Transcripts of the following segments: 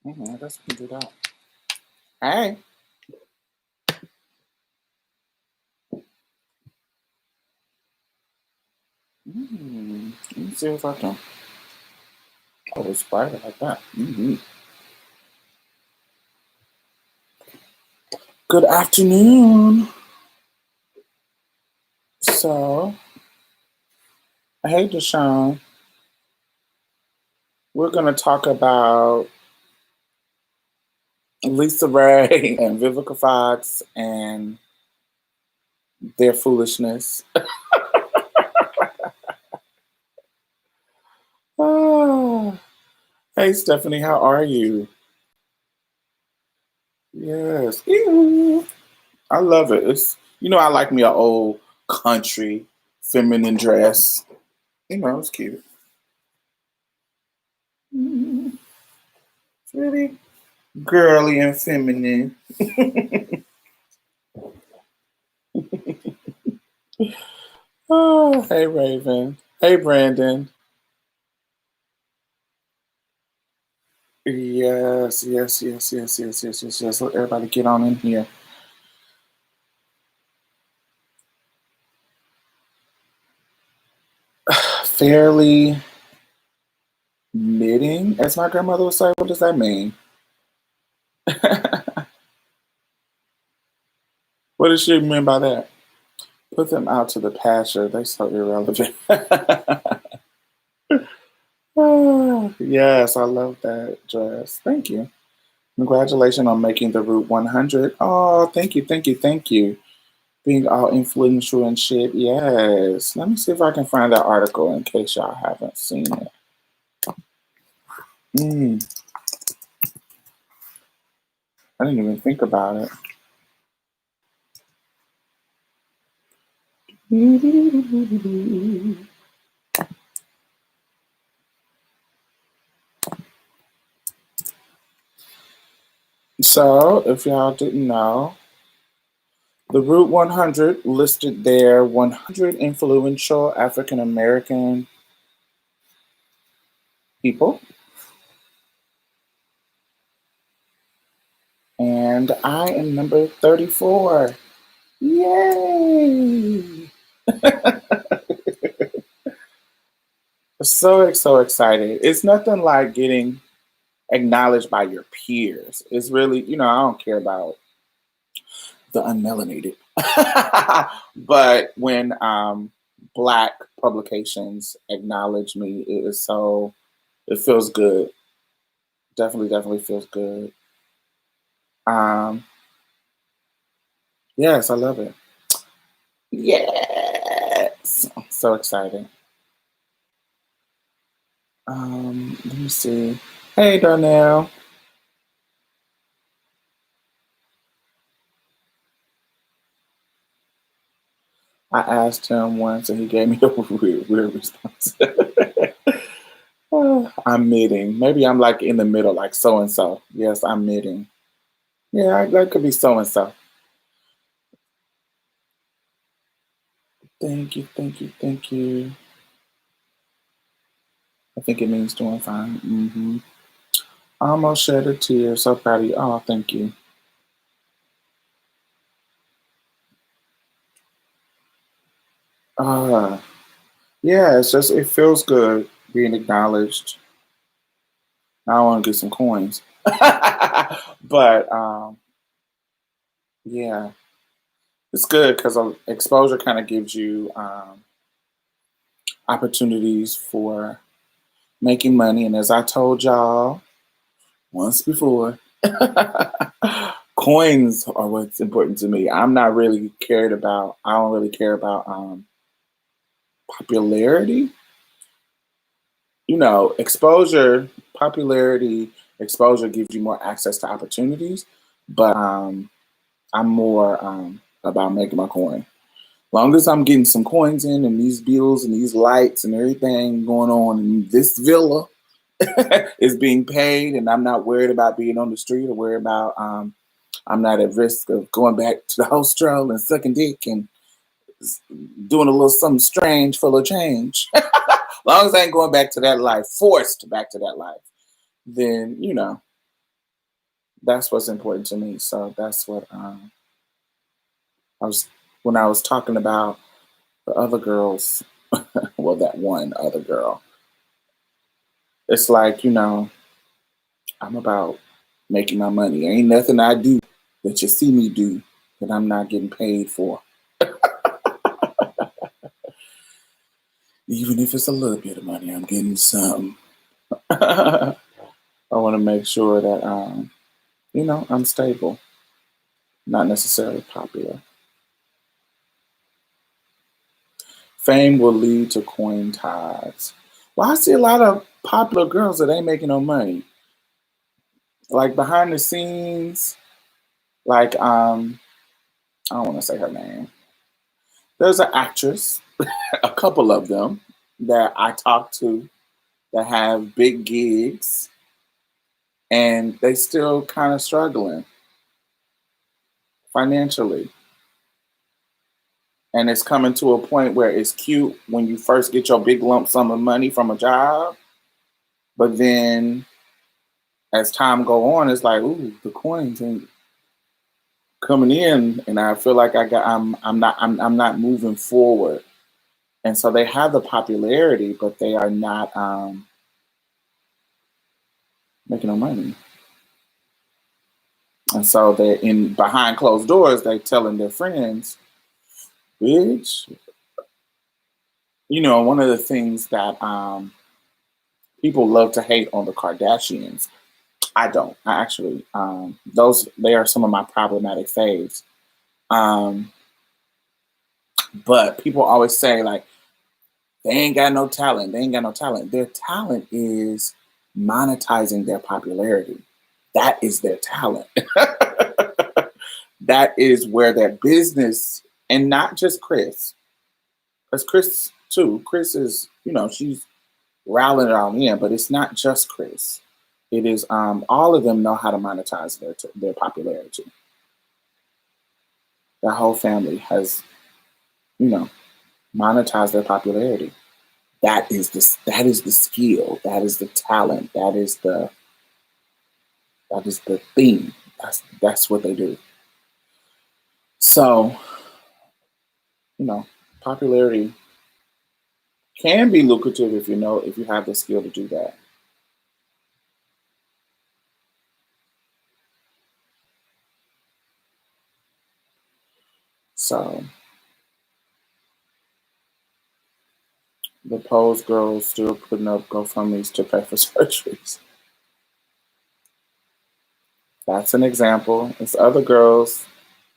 I guess we can do that. Hey. Let me see if I can. Oh, it's brighter like that. Good afternoon. So, hey, Deshaun. We're going to talk about Lisaraye and Vivica Fox and their foolishness. Oh. Hey, Stephanie, how are you? Yes. Ew. I love it. I like me an old country feminine dress. It's cute. It's really girly and feminine. Oh, hey, Raven. Hey, Brandon. Yes. Let everybody get on in here. Fairly knitting, as my grandmother would say. What does that mean? What does she mean by that? Put them out to the pasture. They're so irrelevant. Oh, yes, I love that dress. Thank you. Congratulations on making the Route 100. Oh, thank you. Being all influential and shit. Yes. Let me see if I can find that article in case y'all haven't seen it. I didn't even think about it. So, if y'all didn't know, the Route 100 listed their 100 influential African American people. And I am number 34. Yay! So excited. It's nothing like getting acknowledged by your peers. It's really, I don't care about the unmelanated. But when Black publications acknowledge me, it feels good. Definitely feels good. Yes, I love it. Yes. So excited. Let me see. Hey, Darnell. I asked him once and he gave me a weird response. I'm knitting. Maybe I'm like in the middle, like so and so. Yes, I'm knitting. Yeah, that could be so and so. Thank you. I think it means doing fine. Almost shed a tear. So proud of you. Oh, thank you. Yeah, it feels good being acknowledged. I want to get some coins. But yeah, it's good because exposure kind of gives you opportunities for making money. And as I told y'all once before, coins are what's important to me. I'm not really cared about. I don't really care about popularity. Popularity, exposure gives you more access to opportunities. But I'm more about making my coin. Long as I'm getting some coins in and these bills and these lights and everything going on in this villa is being paid, and I'm not worried about being on the street or worried about I'm not at risk of going back to the hostel and sucking dick and doing a little something strange full of change. Long as I ain't going back to that life, forced back to that life, then that's what's important to me. So that's what I was when I was talking about the other girls. Well, that one other girl. It's like, I'm about making my money. Ain't nothing I do that you see me do that I'm not getting paid for. Even if it's a little bit of money, I'm getting some. I want to make sure that, I'm stable, not necessarily popular. Fame will lead to coin tides. Well, I see a lot of popular girls that ain't making no money. Like behind the scenes, like I don't want to say her name. There's an actress, a couple of them that I talk to that have big gigs and they still kind of struggling financially. And it's coming to a point where it's cute when you first get your big lump sum of money from a job, but then as time go on, it's like, ooh, the coins ain't coming in, and I feel like I'm not moving forward. And so they have the popularity, but they are not making no money. And so they're in behind closed doors, they telling their friends, bitch. One of the things that people love to hate on the Kardashians. I don't. I actually those they are some of my problematic faves. Um, but people always say like they ain't got no talent. They ain't got no talent. Their talent is monetizing their popularity. That is their talent. That is where their business, and not just Chris, because Chris too. Chris is, she's rallying around in, but it's not just Chris. It is all of them know how to monetize their popularity. The whole family has, you know, monetized their popularity. That is the skill. That is the talent. That is the thing. That's what they do. So, popularity can be lucrative if you have the skill to do that. So the Pose girls still putting up GoFundMe's to pay for surgeries. That's an example. It's other girls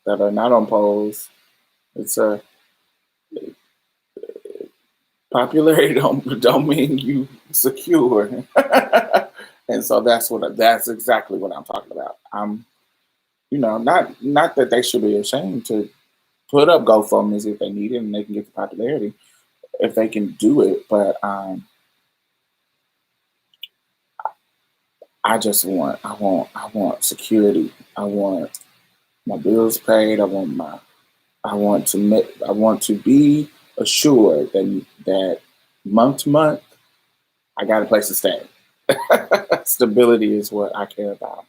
that are not on Pose. It's a popularity don't mean you secure. And so that's exactly what I'm talking about. I'm not that they should be ashamed to put up GoFundMe's if they need it and they can get the popularity if they can do it, but I want security. I want my bills paid. I want to be assured that month to month I got a place to stay. Stability is what I care about.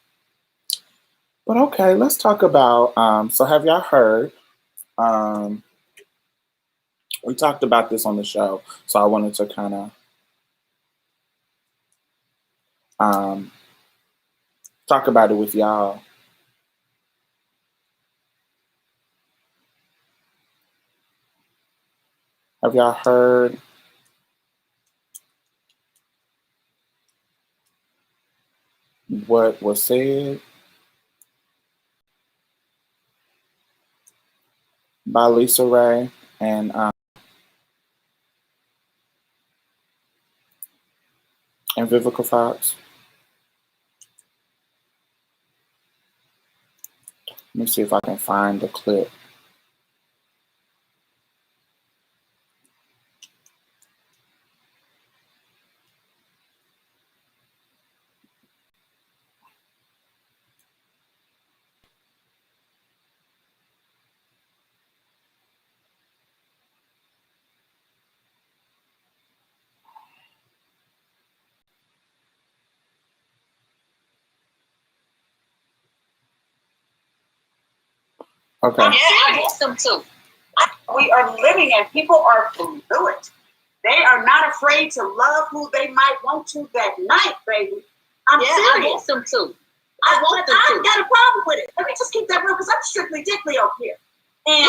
But okay, let's talk about. So have y'all heard? Um, we talked about this on the show, so I wanted to kind of um, talk about it with y'all. Have y'all heard what was said by Lisaraye and Vivica Fox? Let me see if I can find the clip. Okay. Yeah, I want them to. We are living and people are fluid. They are not afraid to love who they might want to that night, baby. I'm serious. I want them to. I got a problem with it. Let me just keep that real because I'm strictly dickly over here. And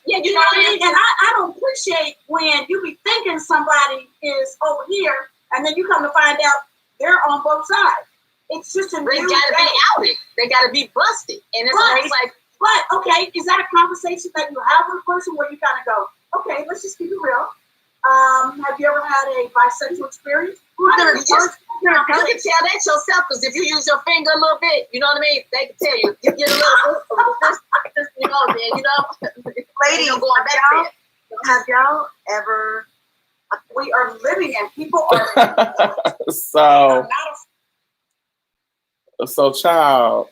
you know what I mean? And I don't appreciate when you be thinking somebody is over here and then you come to find out they're on both sides. It's just a they gotta be outed. They gotta be busted. And it's always like, but okay, is that a conversation that you have with a person where you kind of go, okay, let's just keep it real. Have you ever had a bisexual experience? You can tell that yourself because if you use your finger a little bit, you know what I mean? They can tell you. You get a little, you know, then, you know. Ladies, going back have y'all ever? We are living and people are. So, child.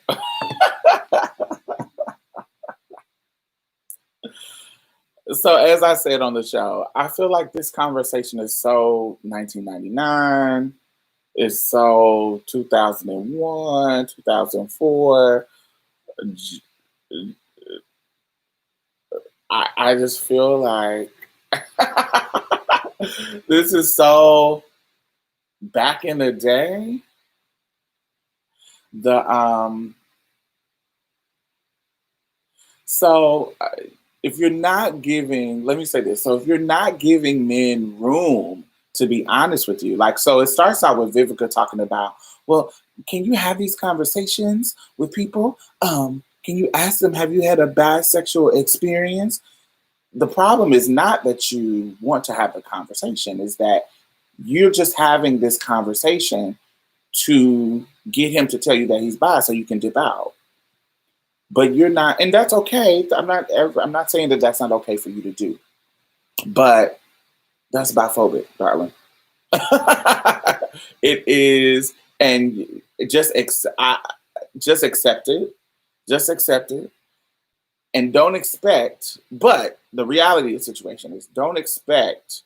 So, as I said on the show, I feel like this conversation is so 1999. It's so 2001, 2004. I just feel like this is so back in the day. If you're not giving, let me say this. So if you're not giving men room to be honest with you, like, so it starts out with Vivica talking about, well, can you have these conversations with people? Can you ask them, have you had a bisexual experience? The problem is not that you want to have the conversation, is that you're just having this conversation to get him to tell you that he's bi so you can dip out. But you're not, and that's okay. I'm not saying that that's not okay for you to do, but that's biphobic, darling. It is, and just accept it. Just accept it, and don't expect. But the reality of the situation is, don't expect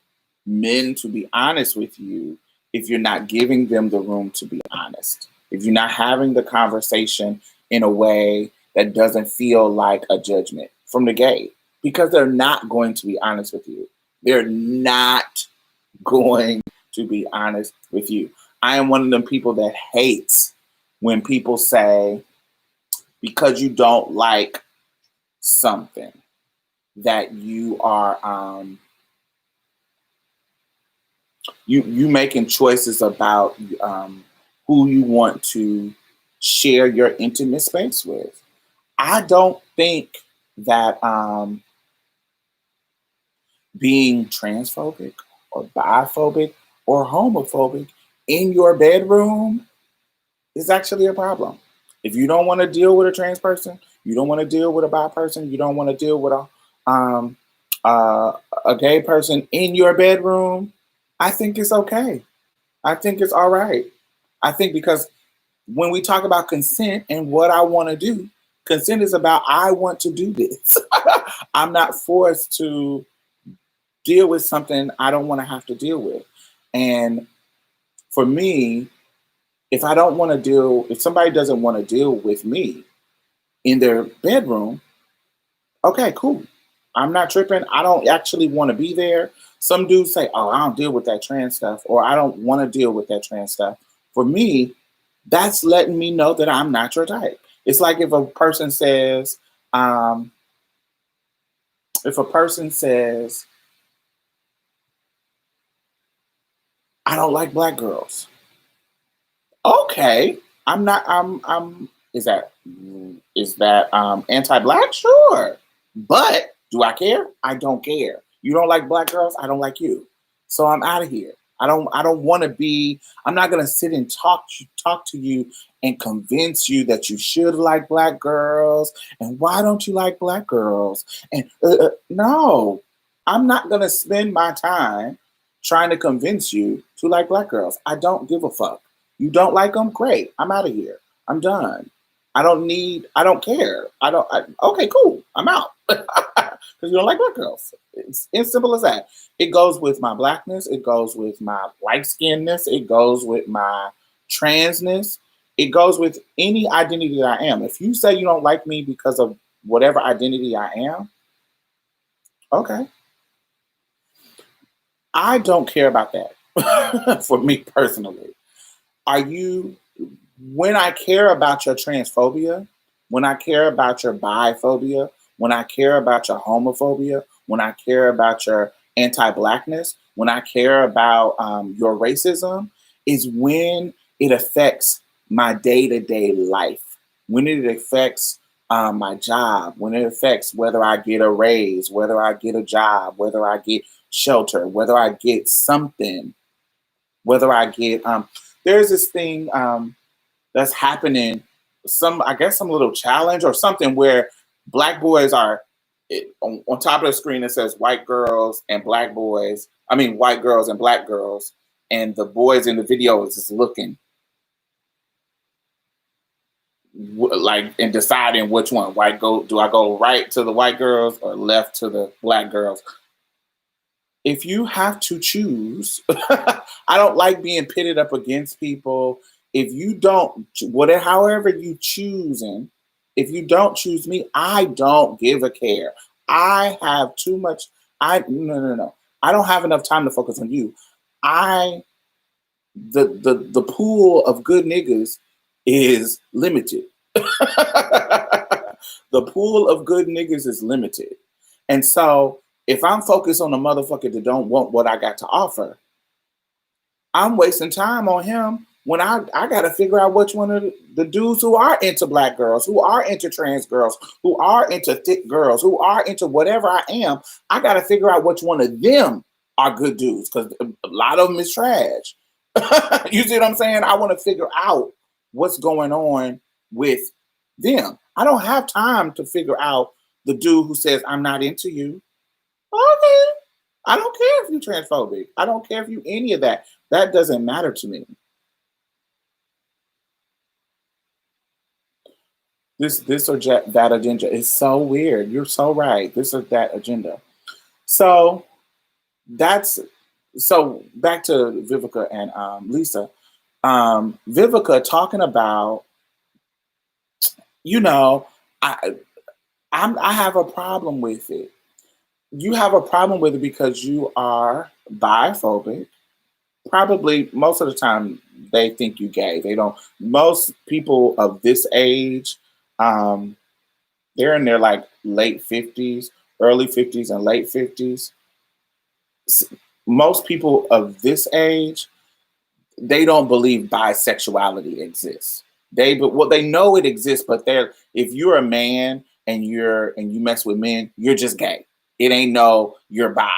men to be honest with you if you're not giving them the room to be honest. If you're not having the conversation in a way that doesn't feel like a judgment from the gay, because they're not going to be honest with you. They're not going to be honest with you. I am one of them people that hates when people say, because you don't like something, that you are you making choices about who you want to share your intimate space with. I don't think that being transphobic or biphobic or homophobic in your bedroom is actually a problem. If you don't want to deal with a trans person, you don't want to deal with a bi person, you don't want to deal with a gay person in your bedroom, I think it's okay. I think it's all right. I think because when we talk about consent and what I want to do, consent is about I want to do this. I'm not forced to deal with something I don't want to have to deal with. And for me, if somebody doesn't want to deal with me in their bedroom, okay, cool. I'm not tripping. I don't actually want to be there. Some dudes say, oh, I don't deal with that trans stuff, or I don't want to deal with that trans stuff. For me, that's letting me know that I'm not your type. It's like if a person says, I don't like black girls. Okay. Is that anti-black? Sure. But do I care? I don't care. You don't like black girls? I don't like you. So I'm out of here. I don't want to be, I'm not going to sit and talk to you and convince you that you should like black girls. And why don't you like black girls? And no, I'm not going to spend my time trying to convince you to like black girls. I don't give a fuck. You don't like them? Great. I'm out of here. I'm done. I don't care. Okay, cool. I'm out. Because you don't like black girls. It's as simple as that. It goes with my blackness. It goes with my light-skinnedness. It goes with my transness. It goes with any identity that I am. If you say you don't like me because of whatever identity I am, okay. I don't care about that for me personally. Are you, when I care about your transphobia, when I care about your biphobia, when I care about your homophobia, when I care about your anti-blackness, when I care about your racism, is when it affects my day-to-day life, when it affects my job, when it affects whether I get a raise, whether I get a job, whether I get shelter, whether I get something, whether I get there's this thing that's happening, I guess some little challenge or something where black boys are on top of the screen. It says white girls and black boys. I mean, white girls and black girls, and the boys in the video is just looking like and deciding which one. Do I go right to the white girls or left to the black girls? If you have to choose, I don't like being pitted up against people. If you don't, whatever, however you choosing, if you don't choose me, I don't give a care. I have too much. No. I don't have enough time to focus on you. The pool of good niggas is limited. The pool of good niggas is limited. And so if I'm focused on a motherfucker that don't want what I got to offer, I'm wasting time on him when I got to figure out which one of the dudes who are into black girls, who are into trans girls, who are into thick girls, who are into whatever I am. I got to figure out which one of them are good dudes, because a lot of them is trash. You see what I'm saying? I want to figure out what's going on with them. I don't have time to figure out the dude who says, I'm not into you. Okay. I don't care if you're transphobic. I don't care if you any of that. That doesn't matter to me. This or that agenda is so weird. You're so right. This or that agenda. So back to Vivica and Lisa. Vivica talking about, I have a problem with it. You have a problem with it because you are biphobic. Probably most of the time they think you gay. They don't. Most people of this age, they're in their like late 50s, early 50s, and late 50s. Most people of this age, they don't believe bisexuality exists. They know it exists, but if you're a man and you mess with men, you're just gay. It ain't no you're bi.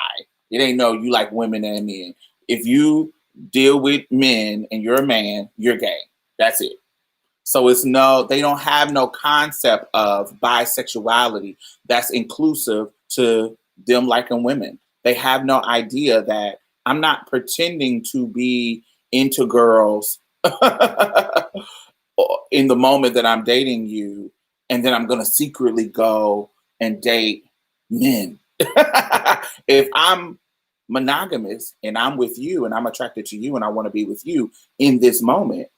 It ain't no you like women and men. If you deal with men and you're a man, you're gay. That's it. So they don't have no concept of bisexuality that's inclusive to them liking women. They have no idea that I'm not pretending to be into girls in the moment that I'm dating you, and then I'm going to secretly go and date men. If I'm monogamous and I'm with you and I'm attracted to you and I want to be with you in this moment,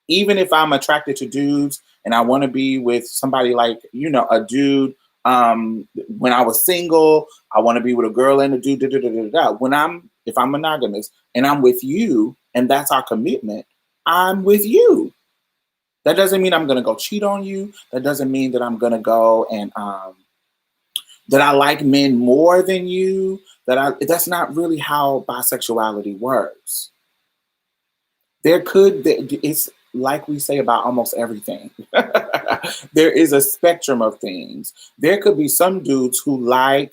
even if I'm attracted to dudes and I want to be with somebody like, a dude, when I was single, I want to be with a girl and a dude, if I'm monogamous and I'm with you and that's our commitment, I'm with you. That doesn't mean I'm going to go cheat on you. That doesn't mean that I'm going to go and, that I like men more than you. That's not really how bisexuality works. It's like we say about almost everything. There is a spectrum of things. There could be some dudes who I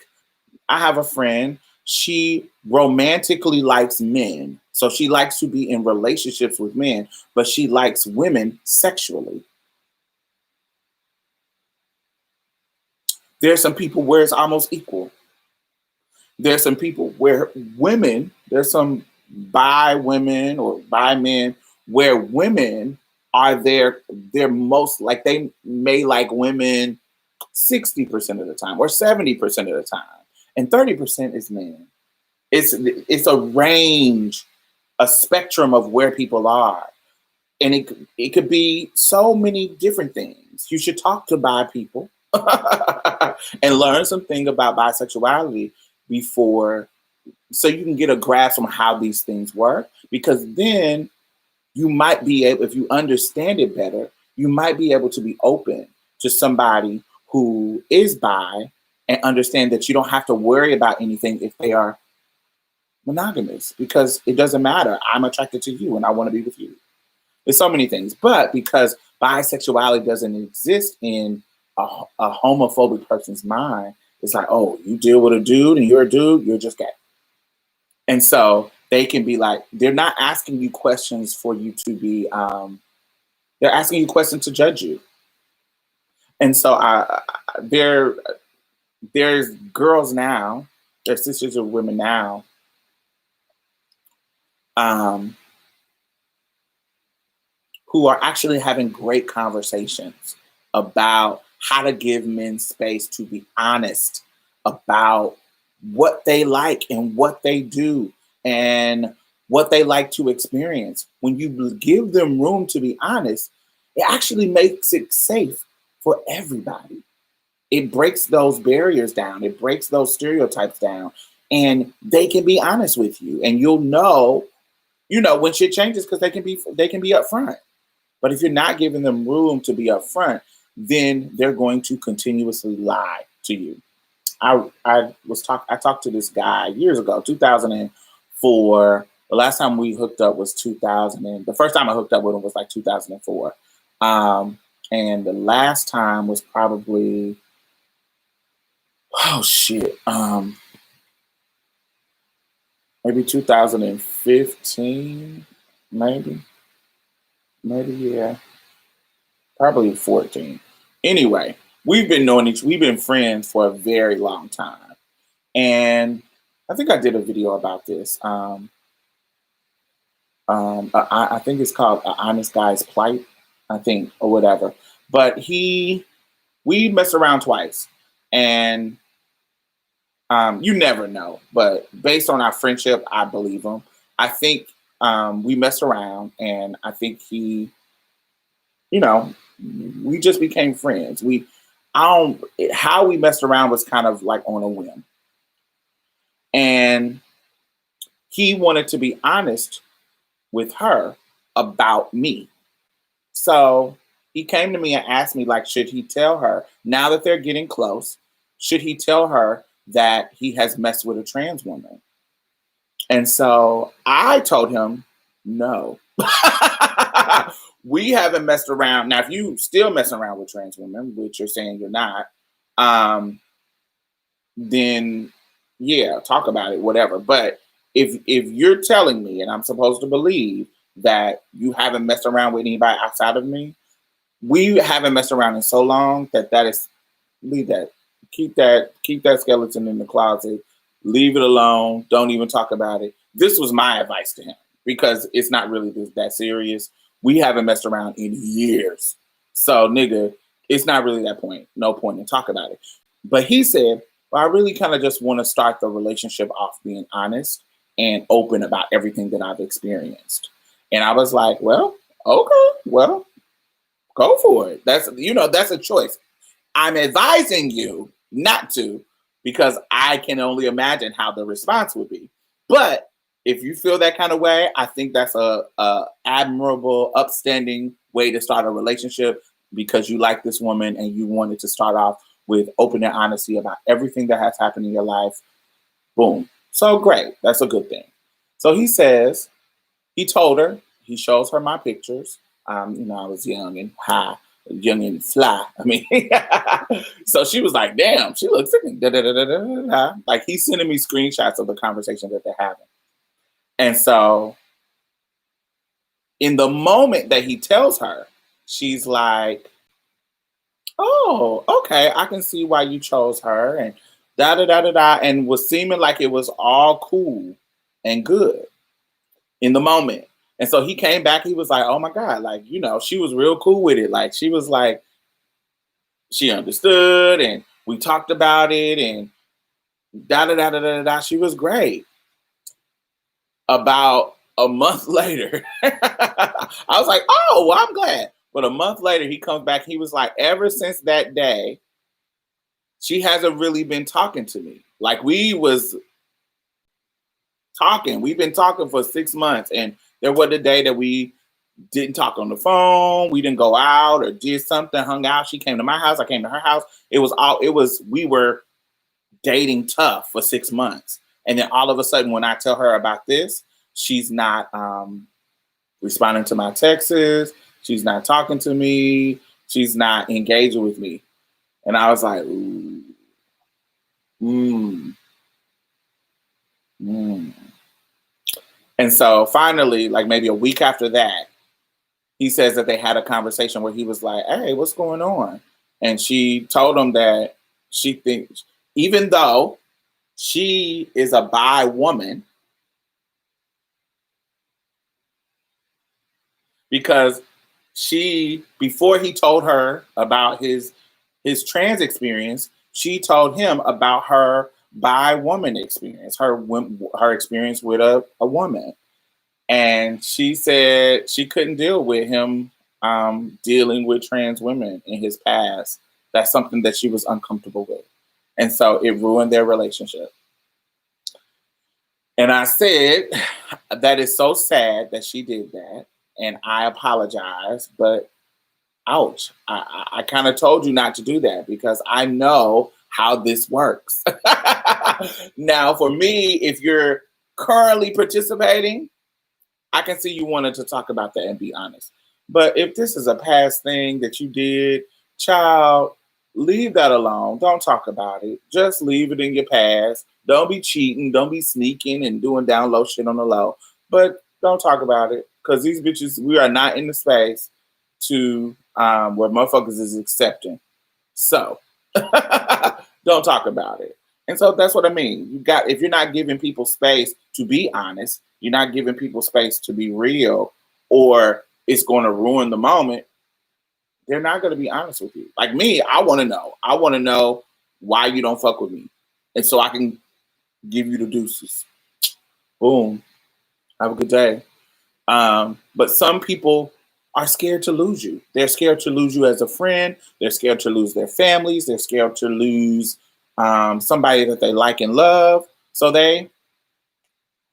have a friend, she romantically likes men. So she likes to be in relationships with men, but she likes women sexually. There's some people where it's almost equal. There's some people where there's some bi women or bi men where women are they're most like, they may like women 60% of the time or 70% of the time, and 30% is men. It's a range, a spectrum of where people are, and it could be so many different things. You should talk to bi people. and learn something about bisexuality before, so you can get a grasp on how these things work. Because then you might be able, if you understand it better, you might be able to be open to somebody who is bi and understand that you don't have to worry about anything if they are monogamous, because it doesn't matter. I'm attracted to you and I want to be with you. There's so many things. But because bisexuality doesn't exist in a homophobic person's mind, it's like, oh, you deal with a dude and you're a dude, you're just gay. And so they can be like, they're not asking you questions for you to be, they're asking you questions to judge you. And so there's girls now, there's sisters of women now, who are actually having great conversations about how to give men space to be honest about what they like and what they do and what they like to experience. When you give them room to be honest, it actually makes it safe for everybody. It breaks those barriers down. It breaks those stereotypes down, and they can be honest with you, and you'll know, when shit changes, because they can be upfront. But if you're not giving them room to be upfront, then they're going to continuously lie to you. I talked to this guy years ago, 2004. The last time we hooked up was 2000. And the first time I hooked up with him was like 2004. And the last time was probably, maybe 2015, maybe, yeah. Probably 14. Anyway, we've been friends for a very long time. And I think I did a video about this. I think it's called An Honest Guy's Plight, I think, or whatever. But we messed around twice. And you never know. But based on our friendship, I believe him. I think we messed around, and I think he, we just became friends. How we messed around was kind of like on a whim. And he wanted to be honest with her about me. So he came to me and asked me, like, should he tell her, now that they're getting close, should he tell her that he has messed with a trans woman? And so I told him, no. We haven't messed around. Now, if you still messing around with trans women, which you're saying you're not, then yeah, talk about it, whatever. But if you're telling me, and I'm supposed to believe, that you haven't messed around with anybody outside of me, we haven't messed around in so long that is, leave that. Keep that skeleton in the closet. Leave it alone. Don't even talk about it. This was my advice to him, because it's not really that serious. We haven't messed around in years. So, nigga, it's not really that point. No point in talk about it. But he said, well, I really kind of just want to start the relationship off being honest and open about everything that I've experienced. And I was like, well, okay, well, go for it. That's a choice. I'm advising you not to, because I can only imagine how the response would be. But if you feel that kind of way, I think that's a admirable, upstanding way to start a relationship, because you like this woman and you wanted to start off with open and honesty about everything that has happened in your life. Boom. So great. That's a good thing. So he says, he told her, he shows her my pictures. I was young and high, young and fly. I mean, so she was like, damn, she looks at me. Like, he's sending me screenshots of the conversation that they're having. And so in the moment that he tells her, she's like, oh, okay, I can see why you chose her, and and was seeming like it was all cool and good in the moment. And so he came back, he was like, oh my God, like, she was real cool with it. Like, she was like, she understood, and we talked about it, and she was great. About a month later, I was like, oh, well, I'm glad. But a month later, he comes back. He was like, ever since that day, she hasn't really been talking to me. Like we was talking. We've been talking for 6 months, and there was a day that we didn't talk on the phone. We didn't go out or did something, hung out. She came to my house. I came to her house. We were dating tough for 6 months. And then all of a sudden, when I tell her about this, she's not responding to my texts. She's not talking to me. She's not engaging with me. And I was like, ooh, And so finally, like maybe a week after that, he says that they had a conversation where he was like, hey, what's going on? And she told him that she thinks, even though she is a bi woman, because before he told her about his trans experience, she told him about her bi woman experience, her experience with a woman. And she said she couldn't deal with him dealing with trans women in his past. That's something that she was uncomfortable with. And so it ruined their relationship. And I said, that is so sad that she did that. And I apologize, but ouch. I kind of told you not to do that because I know how this works. Now, for me, if you're currently participating, I can see you wanted to talk about that and be honest. But if this is a past thing that you did, child, leave that alone. Don't talk about it. Just leave it in your past. Don't be cheating. Don't be sneaking and doing down low shit on the low. But don't talk about it because these bitches, we are not in the space to where motherfuckers is accepting. So don't talk about it. And so that's what I mean. If you're not giving people space to be honest, you're not giving people space to be real, or it's going to ruin the moment, they're not going to be honest with you. Like me, I want to know. I want to know why you don't fuck with me. And so I can give you the deuces. Boom. Have a good day. But some people are scared to lose you. They're scared to lose you as a friend. They're scared to lose their families. They're scared to lose somebody that they like and love. So they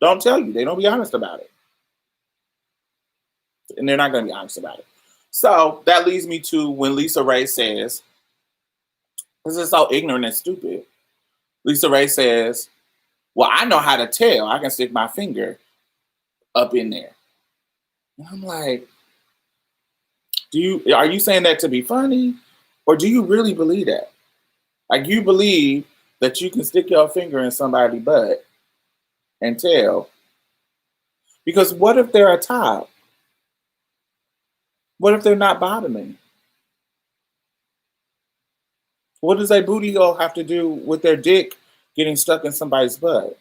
don't tell you. They don't be honest about it. And they're not going to be honest about it. So that leads me to when Lisaraye says, this is so ignorant and stupid. Lisaraye says, well, I know how to tell. I can stick my finger up in there. And I'm like, are you saying that to be funny? Or do you really believe that? Like you believe that you can stick your finger in somebody's butt and tell? Because what if they're a top? What if they're not bottoming? What does a booty hole have to do with their dick getting stuck in somebody's butt?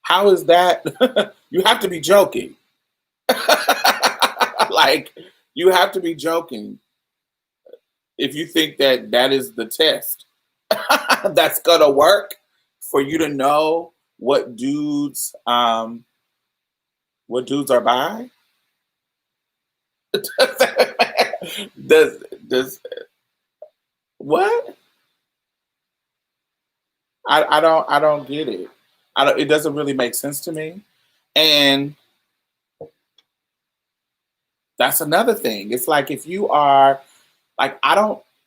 How is that? You have to be joking. Like, you have to be joking if you think that that is the test that's going to work for you to know what dudes are bi. does what? I don't get it. It doesn't really make sense to me. And that's another thing. It's like if you are like,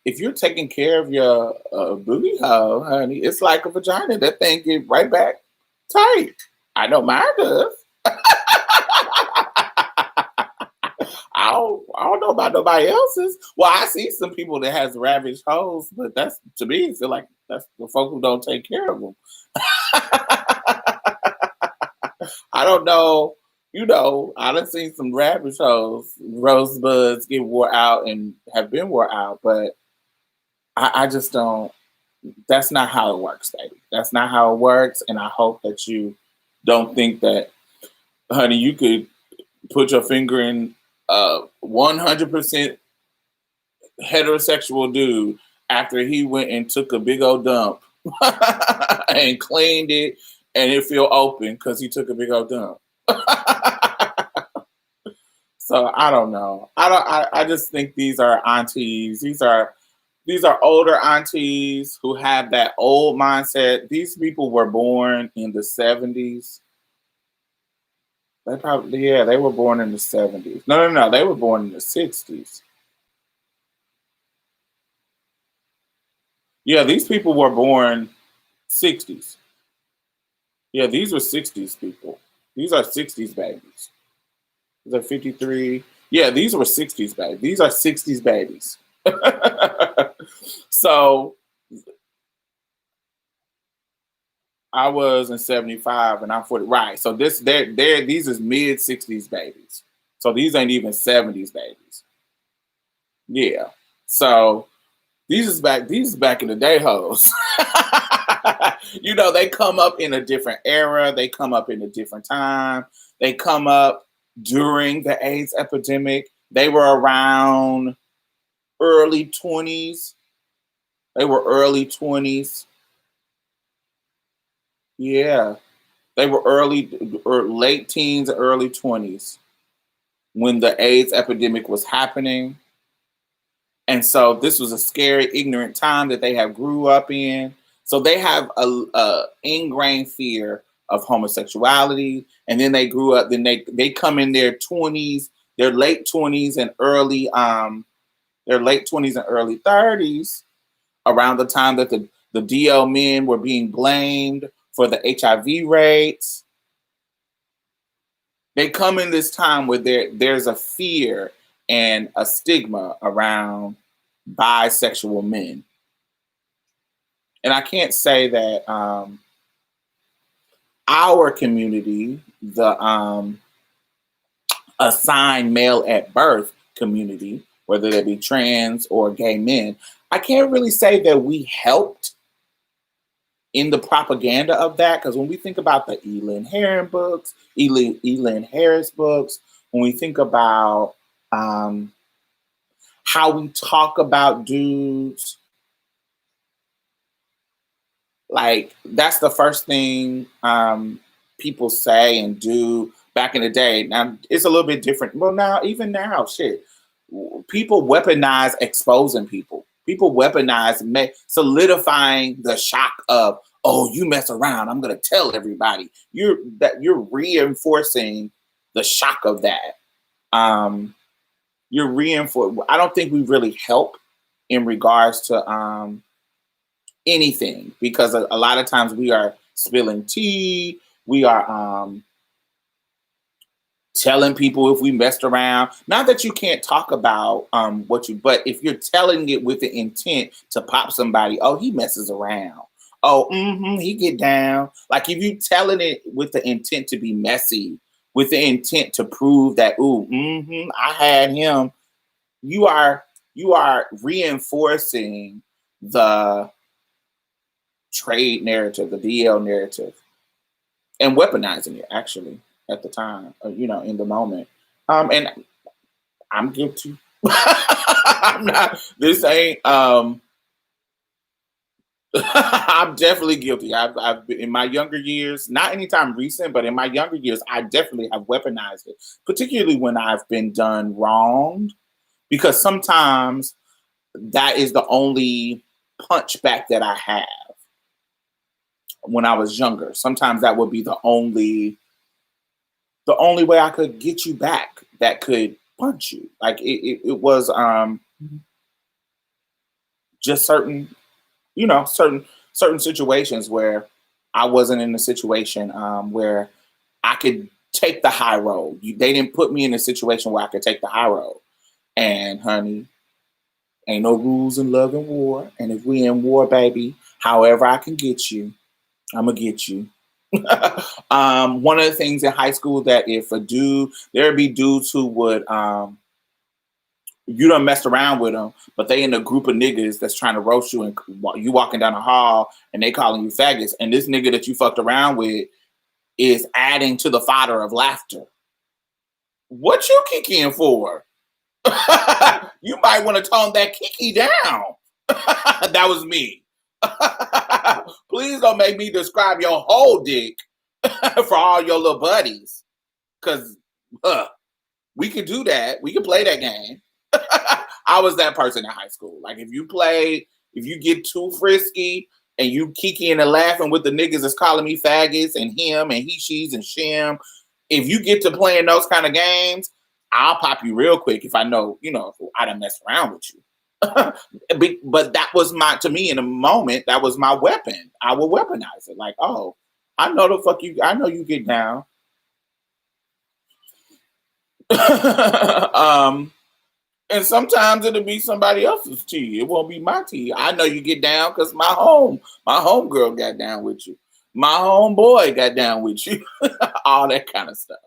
if you're taking care of your booty hole, honey, it's like a vagina. That thing get right back tight. I know mine does. I don't know about nobody else's. Well, I see some people that has ravaged holes, but that's, to me, I feel like that's the folk who don't take care of them. I don't know. You know, I done seen some ravaged holes, rosebuds get wore out and have been wore out, but I just don't. That's not how it works, baby. That's not how it works, and I hope that you don't think that, honey, you could put your finger in 100% heterosexual dude after he went and took a big old dump and cleaned it, and it feel open because he took a big old dump. So I don't know. I just think these are aunties. These are These are older aunties who have that old mindset. These people were born in the 70s. They probably, yeah, they were born in the 70s. No, they were born in the 60s. Yeah, these people were born 60s. Yeah, these were 60s people. These are 60s babies. These are 53. Yeah, these were 60s babies. These are 60s babies. So I was in 75 and I'm 40. Right. So these is mid 60s babies. So these ain't even 70s babies. Yeah. So these is back in the day hoes. They come up in a different era. They come up in a different time. They come up during the AIDS epidemic. They were around early 20s. They were early 20s. Yeah. They were late teens, early 20s when the AIDS epidemic was happening. And so this was a scary, ignorant time that they have grew up in. So they have a ingrained fear of homosexuality. And then they grew up, then they come in their 20s, their late 20s and early 30s, around the time that the DL men were being blamed for the HIV rates. They come in this time where there's a fear and a stigma around bisexual men. And I can't say that our community, the assigned male at birth community, whether they be trans or gay men, I can't really say that we helped in the propaganda of that, because when we think about the Elin Harris books, when we think about how we talk about dudes, like that's the first thing people say and do back in the day. Now it's a little bit different. Well, even now, shit, people weaponize exposing people. People weaponize solidifying the shock of, oh, you mess around, I'm gonna tell everybody. You're reinforcing the shock of that. You're reinforcing. I don't think we really help in regards to anything, because a lot of times we are spilling tea. We are telling people if we messed around. Not that you can't talk about but if you're telling it with the intent to pop somebody, oh, he messes around. Oh, he get down. Like if you telling it with the intent to be messy, with the intent to prove that, I had him, you are reinforcing the trade narrative, the DL narrative, and weaponizing it actually at the time, in the moment. And I'm guilty. I'm not. This ain't. I'm definitely guilty. I've been, in my younger years, not anytime recent, but in my younger years, I definitely have weaponized it, particularly when I've been done wronged, because sometimes that is the only punch back that I have. When I was younger, sometimes that would be the only way I could get you back, that could punch you. Like it was just certain situations where I wasn't in a situation where I could take the high road. They didn't put me in a situation where I could take the high road. And honey, ain't no rules in love and war. And if we in war, baby, however I can get you, I'm gonna get you. One of the things in high school, that if a dude, there'd be dudes who would, you done messed around with them, but they in a group of niggas that's trying to roast you, and you walking down the hall and they calling you faggots, and this nigga that you fucked around with is adding to the fodder of laughter. What you kicking for? You might want to tone that kiki down. That was me. Please don't make me describe your whole dick for all your little buddies, because we can do that. We can play that game. I was that person in high school. Like if you get too frisky and you kikiing and laughing with the niggas that's calling me faggots and him and he, she's and shim, if you get to playing those kind of games, I'll pop you real quick if I know, I done mess around with you. But that was to me in a moment, that was my weapon. I would weaponize it. Like, oh, I know I know you get down. And sometimes it'll be somebody else's tea. It won't be my tea. I know you get down because my homegirl got down with you. My homeboy got down with you. All that kind of stuff.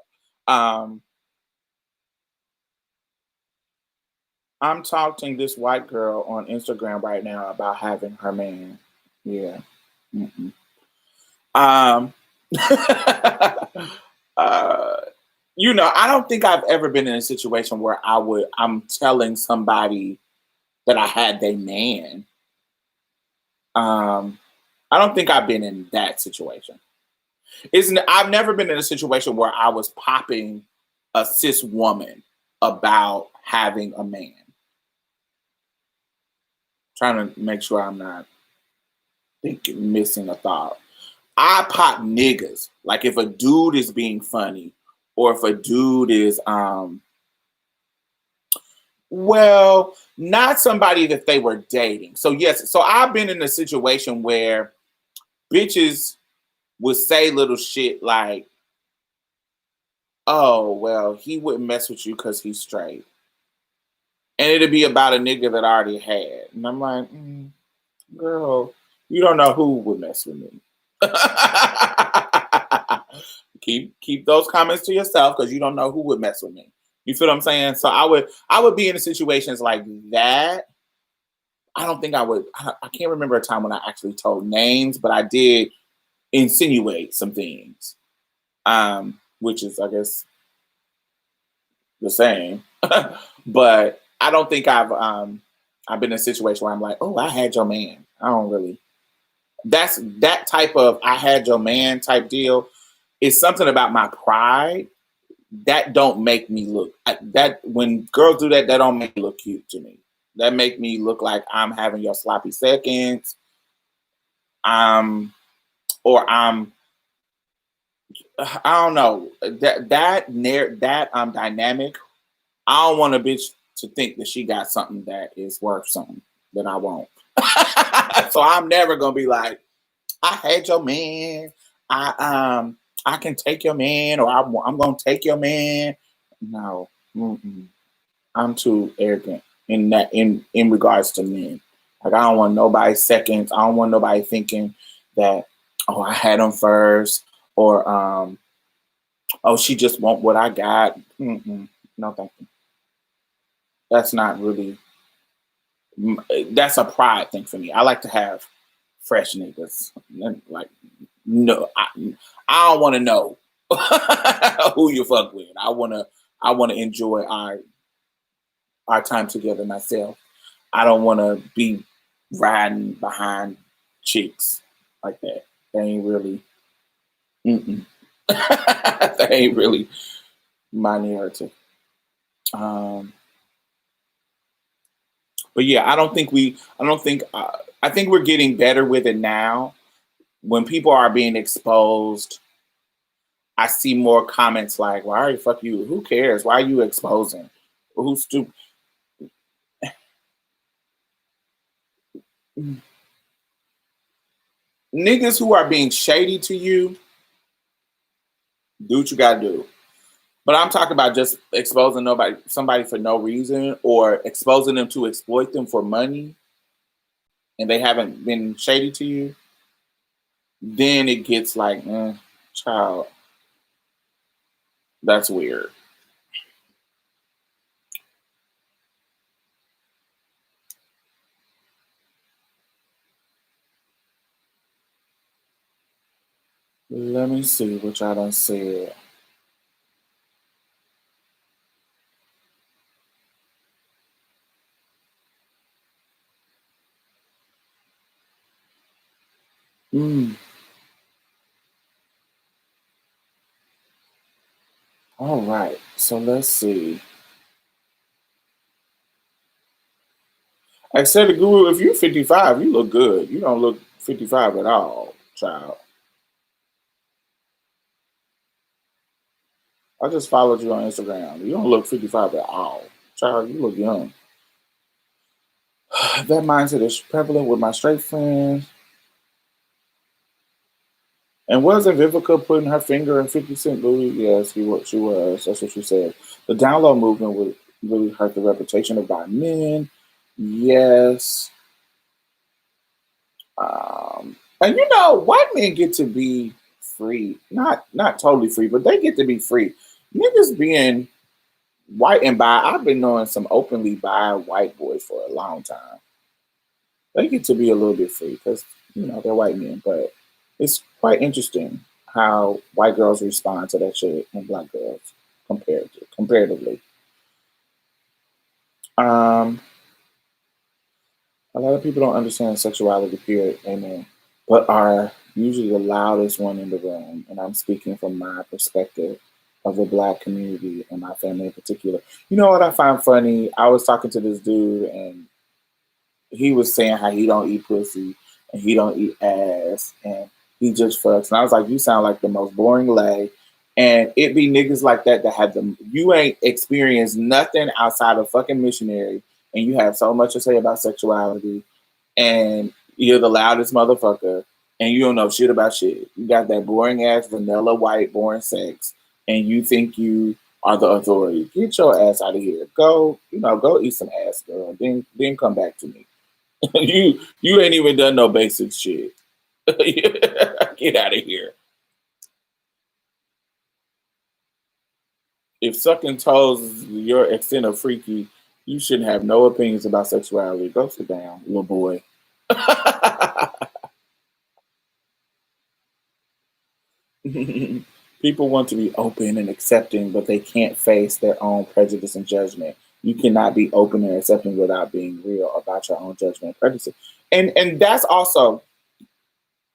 I'm talking this white girl on Instagram right now about having her man. Yeah. Mm-mm. I don't think I've ever been in a situation where I'm telling somebody that I had their man. I don't think I've been in that situation. I've never been in a situation where I was popping a cis woman about having a man. Trying to make sure I'm not missing a thought. I pop niggas. Like if a dude is being funny or if a dude is not somebody that they were dating. So yes, so I've been in a situation where bitches would say little shit like, oh, well, he wouldn't mess with you because he's straight. And it'd be about a nigga that I already had. And I'm like, girl, you don't know who would mess with me. Keep those comments to yourself because you don't know who would mess with me. You feel what I'm saying? So I would be in situations like that. I don't think I would. I can't remember a time when I actually told names, but I did insinuate some things, which is, I guess, the same. But I don't think I've been in a situation where I'm like, oh, I had your man. I don't really. That's that type of I had your man type deal. Is something about my pride that don't make me look that when girls do that don't make me look cute to me. That make me look like I'm having your sloppy seconds. Or I don't know that dynamic. I don't want a bitch to think that she got something that is worth something that I won't. So I'm never gonna be like, I had your man. I can take your man, or I'm gonna take your man. No, I'm too arrogant in that in regards to men. Like I don't want nobody seconds. I don't want nobody thinking that I had him first, or she just want what I got. No, thank you. That's not really. That's a pride thing for me. I like to have fresh niggas. Like, no, I don't want to know who you fuck with. I want to enjoy our time together myself. I don't want to be riding behind chicks like that. They ain't really. That ain't really my narrative. But yeah, I think we're getting better with it now. When people are being exposed, I see more comments like, why are you fuck you? Who cares? Why are you exposing? Who's stupid? Niggas who are being shady to you, do what you gotta do. But I'm talking about just exposing somebody for no reason, or exposing them to exploit them for money, and they haven't been shady to you. Then it gets like, child, that's weird. Let me see what y'all done said. All right, so let's see. I said to Guru, if you're 55, you look good. You don't look 55 at all, child. I just followed you on Instagram. You don't look 55 at all. Child, you look young. That mindset is prevalent with my straight friends. And wasn't Vivica putting her finger in 50 Cent booty? Yes, she was. That's what she said. The download movement would really hurt the reputation of our men. Yes. And you know, white men get to be free. Not totally free, but they get to be free. Niggas being white and bi, I've been knowing some openly bi white boys for a long time. They get to be a little bit free because, you know, they're white men, but it's quite interesting how white girls respond to that shit and black girls comparatively. Um, a lot of people don't understand sexuality, period, amen, but are usually the loudest one in the room. And I'm speaking from my perspective of the black community and my family in particular. You know what I find funny? I was talking to this dude and he was saying how he don't eat pussy and he don't eat ass and he just fucks. And I was like, you sound like the most boring lay. And it be niggas like that that have them. You ain't experienced nothing outside of fucking missionary, and you have so much to say about sexuality, and you're the loudest motherfucker, and you don't know shit about shit. You got that boring ass vanilla white boring sex, and you think you are the authority. Get your ass out of here. Go, go eat some ass, girl. Then come back to me. you ain't even done no basic shit. Get out of here. If sucking toes is your extent of freaky, you shouldn't have no opinions about sexuality. Go sit down, little boy. People want to be open and accepting, but they can't face their own prejudice and judgment. You cannot be open and accepting without being real about your own judgment and prejudice. And that's also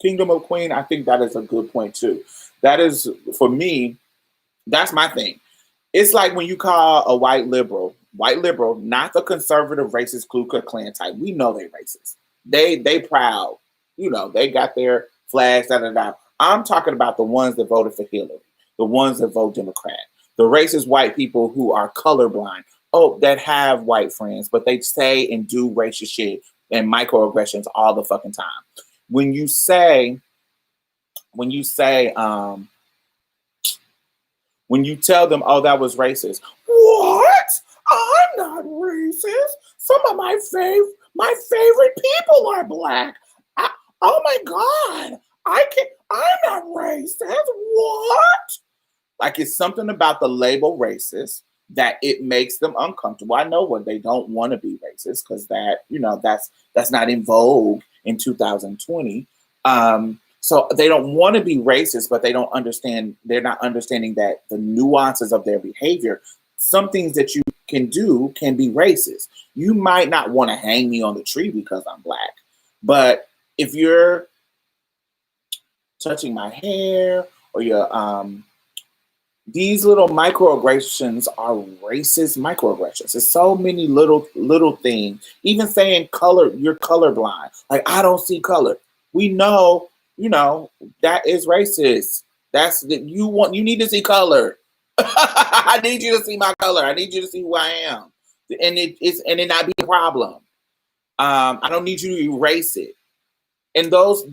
Kingdom of Queen. I think that is a good point too. That is, for me, that's my thing. It's like when you call a white liberal, not the conservative racist Ku Klux Klan type. We know they racist. They proud. They got their flags, da da da. I'm talking about the ones that voted for Hillary, the ones that vote Democrat, the racist white people who are colorblind. Oh, that have white friends, but they say and do racist shit and microaggressions all the fucking time. When you say, when you tell them, oh, that was racist. What? I'm not racist. Some of my favorite people are black. Oh my God. I'm not racist. What? Like, it's something about the label racist that it makes them uncomfortable. I know when they don't want to be racist because that's not in vogue in 2020. So they don't want to be racist, but they don't understand. They're not understanding that the nuances of their behavior. Some things that you can do can be racist. You might not want to hang me on the tree because I'm black, but if you're touching my hair or you're these little microaggressions are racist microaggressions. There's so many little things. Even saying color, you're colorblind. Like, I don't see color. We know, that is racist. That's that you need to see color. I need you to see my color. I need you to see who I am. And it not be a problem. I don't need you to erase it. And those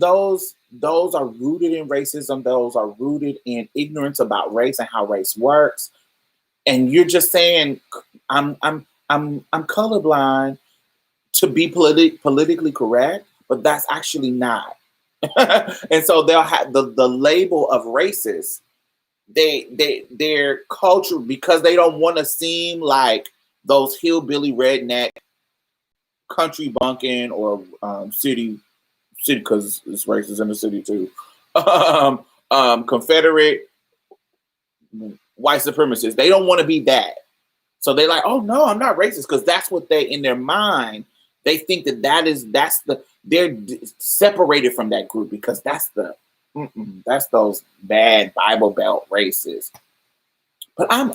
are rooted in racism. Those are rooted in ignorance about race and how race works. And you're just saying, I'm colorblind to be politically correct, but that's actually not. And so they'll have the label of racist. Their culture, because they don't want to seem like those hillbilly redneck country bunking or city because it's racist in the city too. Confederate white supremacists. They don't want to be that. So they're like, oh no, I'm not racist, because that's what they in their mind. They think they're separated from that group because that's those bad Bible Belt racists. But I'm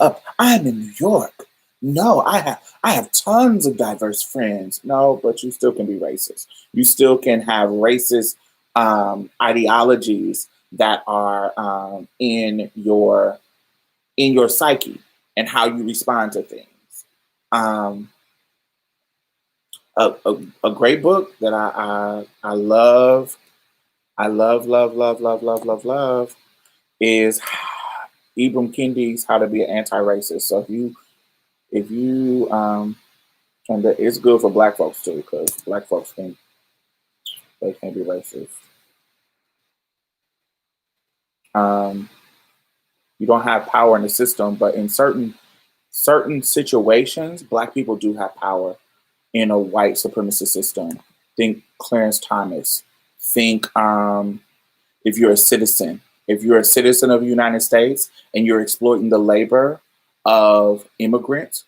in New York. No, I have tons of diverse friends. No, but you still can be racist. You still can have racist ideologies that are in your psyche and how you respond to things. Um, a great book that I love, love is Ibram Kendi's How to Be an Anti-Racist. So if you and it's good for Black folks too, because Black folks they can be racist. Um, you don't have power in the system, but in certain situations, Black people do have power in a white supremacist system. Think Clarence Thomas. Think if you're a citizen. If you're a citizen of the United States and you're exploiting the labor of immigrants,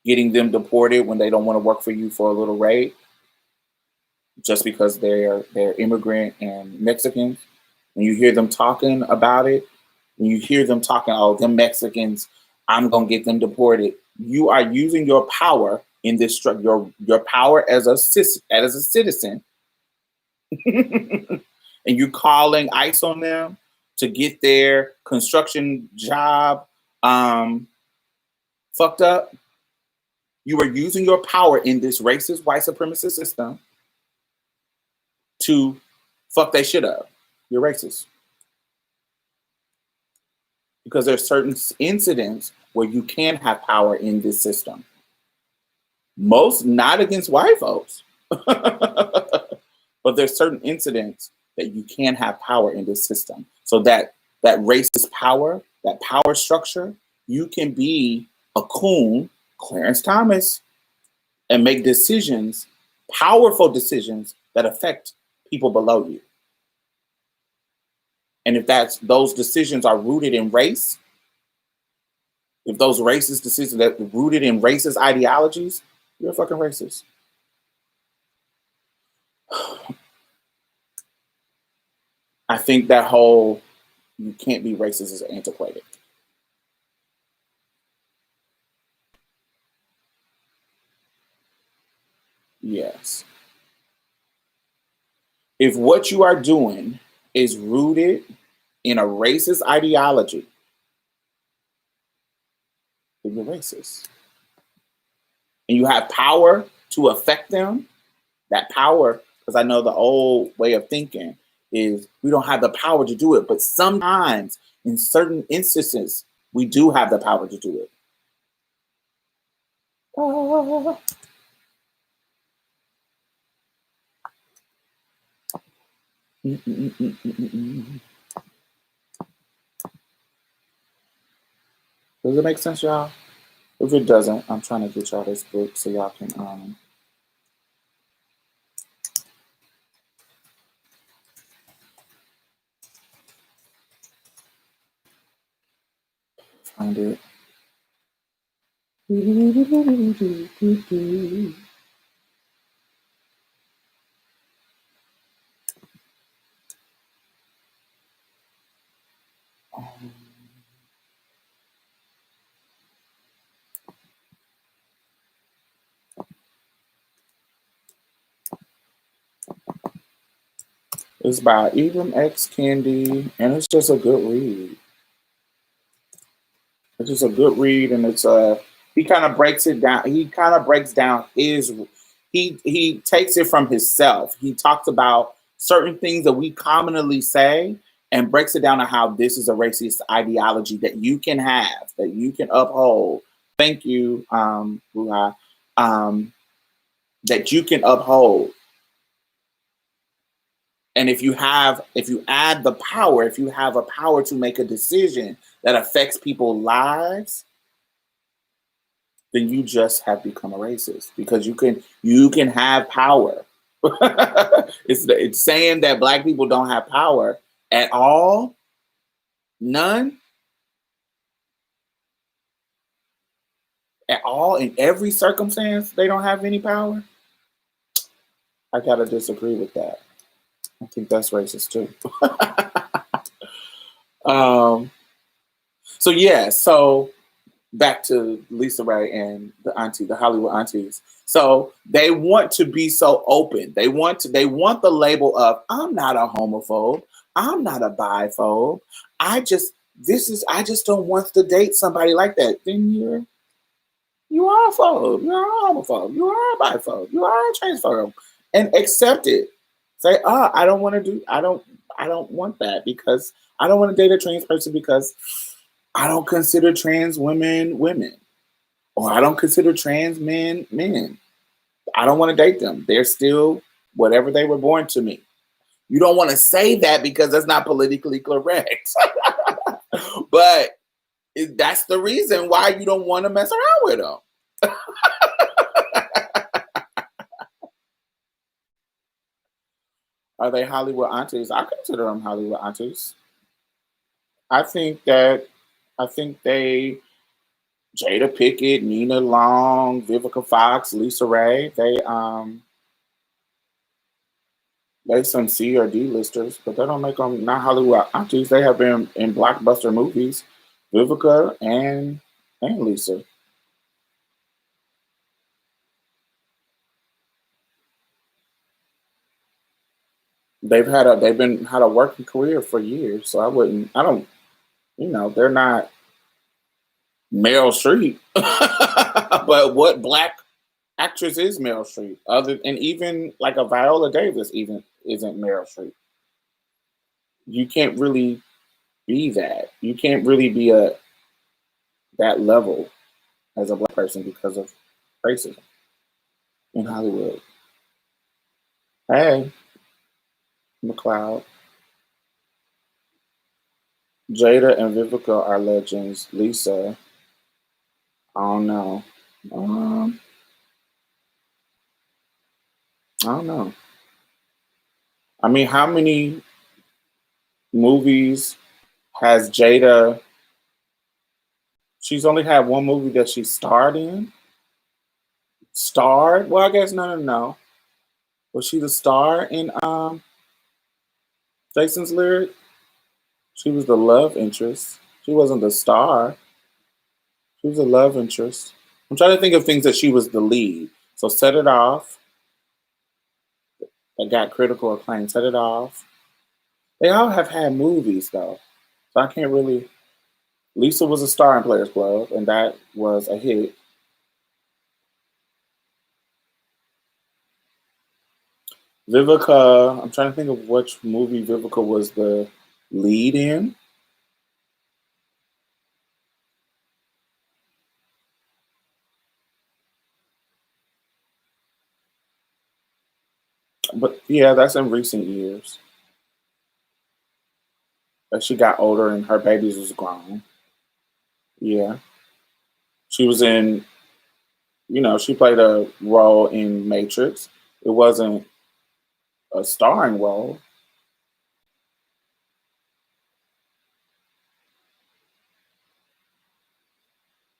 getting them deported when they don't want to work for you for a little rate, just because they're immigrant and Mexicans, when you hear them talking about it, when you hear them talking, oh, them Mexicans, I'm gonna get them deported. You are using your power in this your power as a citizen, and you calling ICE on them to get their construction job fucked up. You are using your power in this racist white supremacist system to fuck that shit up. You're racist. Because there's certain incidents where you can have power in this system. Most not against white folks. But there's certain incidents that you can have power in this system. So that racist power, that power structure, you can be a coon, Clarence Thomas, and make decisions, powerful decisions that affect people below you. And if those decisions are rooted in race, if those racist decisions that are rooted in racist ideologies, you're a fucking racist. I think that whole you can't be racist is antiquated. Yes. If what you are doing is rooted in a racist ideology, then you're racist. And you have power to affect them, that power, because I know the old way of thinking is we don't have the power to do it, but sometimes in certain instances, we do have the power to do it. Does it make sense, y'all? If it doesn't, I'm trying to get y'all this book so y'all can find it. It's by Ibram X. Kendi, and it's just a good read. It's just a good read, and it's he kind of breaks it down. He kind of breaks down he takes it from himself. He talks about certain things that we commonly say and breaks it down to how this is a racist ideology that you can have, that you can uphold. Thank you, Ruha. That you can uphold. And if you add the power, if you have a power to make a decision that affects people's lives, then you just have become a racist because you can have power. It's saying that Black people don't have power at all, none, at all, in every circumstance they don't have any power. I gotta disagree with that. I think that's racist too. So back to Lisaraye and the Hollywood Aunties. So they want to be so open. They want the label of I'm not a homophobe. I'm not a biphobe. I just don't want to date somebody like that. Then you are a phobe. You are a homophobe. You are a biphobe. You are a transphobe. And accept it. Say, I don't want to do. I don't want that because I don't want to date a trans person because I don't consider trans women women. Or I don't consider trans men men. I don't want to date them. They're still whatever they were born to me. You don't want to say that because that's not politically correct. But that's the reason why you don't want to mess around with them. Are they Hollywood aunties? I consider them Hollywood aunties. I think they Jada Pickett, Nina Long, Vivica Fox, Lisaraye, they some C or D listers, but that don't make them not Hollywood aunties. They have been in blockbuster movies, Vivica and Lisa. They've had a working career for years, so I don't, they're not Meryl Streep. But what black actress is Meryl Streep? And even like a Viola Davis even isn't Meryl Streep. You can't really be that. You can't really be that level as a black person because of racism in Hollywood. Hey, McLeod. Jada and Vivica are legends. Lisa, I don't know. I don't know. I mean, how many movies has Jada? She's only had one movie that she starred in. Starred? Well, I guess no. Was she the star in Jason's Lyric? She was the love interest. She wasn't the star. She was a love interest. I'm trying to think of things that she was the lead. So Set It Off. That got critical acclaim. Set It Off. They all have had movies though. So I can't really. Lisa was a star in Players Club, and that was a hit. Vivica, I'm trying to think of which movie Vivica was the lead in. But yeah, that's in recent years. As she got older and her babies was grown. Yeah. She was in, she played a role in Matrix. It wasn't a starring role.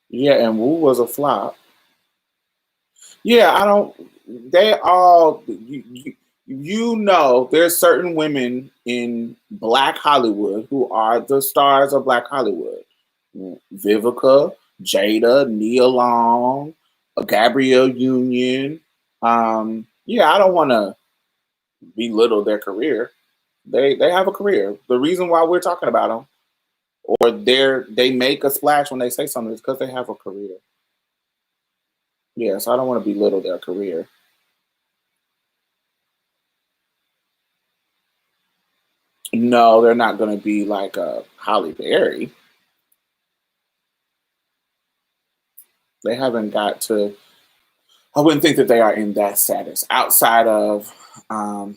Yeah, and Wu was a flop. Yeah, I don't. They all. There's certain women in Black Hollywood who are the stars of Black Hollywood. Vivica, Jada, Nia Long, Gabrielle Union. Yeah, I don't want to belittle their career. They have a career. The reason why we're talking about them, or they make a splash when they say something, is because they have a career. Yeah, so I don't want to belittle their career. No, they're not going to be like a Holly Berry. They haven't got to. I wouldn't think that they are in that status outside of. I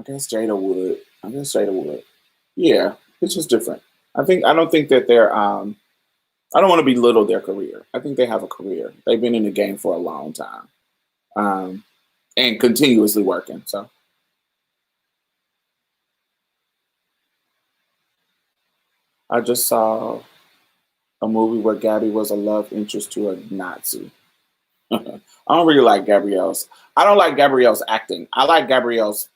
guess Jada would. Yeah, it's just different. I don't think that they're. I don't want to belittle their career. I think they have a career. They've been in the game for a long time, and continuously working. So I just saw a movie where Gabby was a love interest to a Nazi. I don't really like Gabrielle's. I don't like Gabrielle's acting. I like Gabrielle's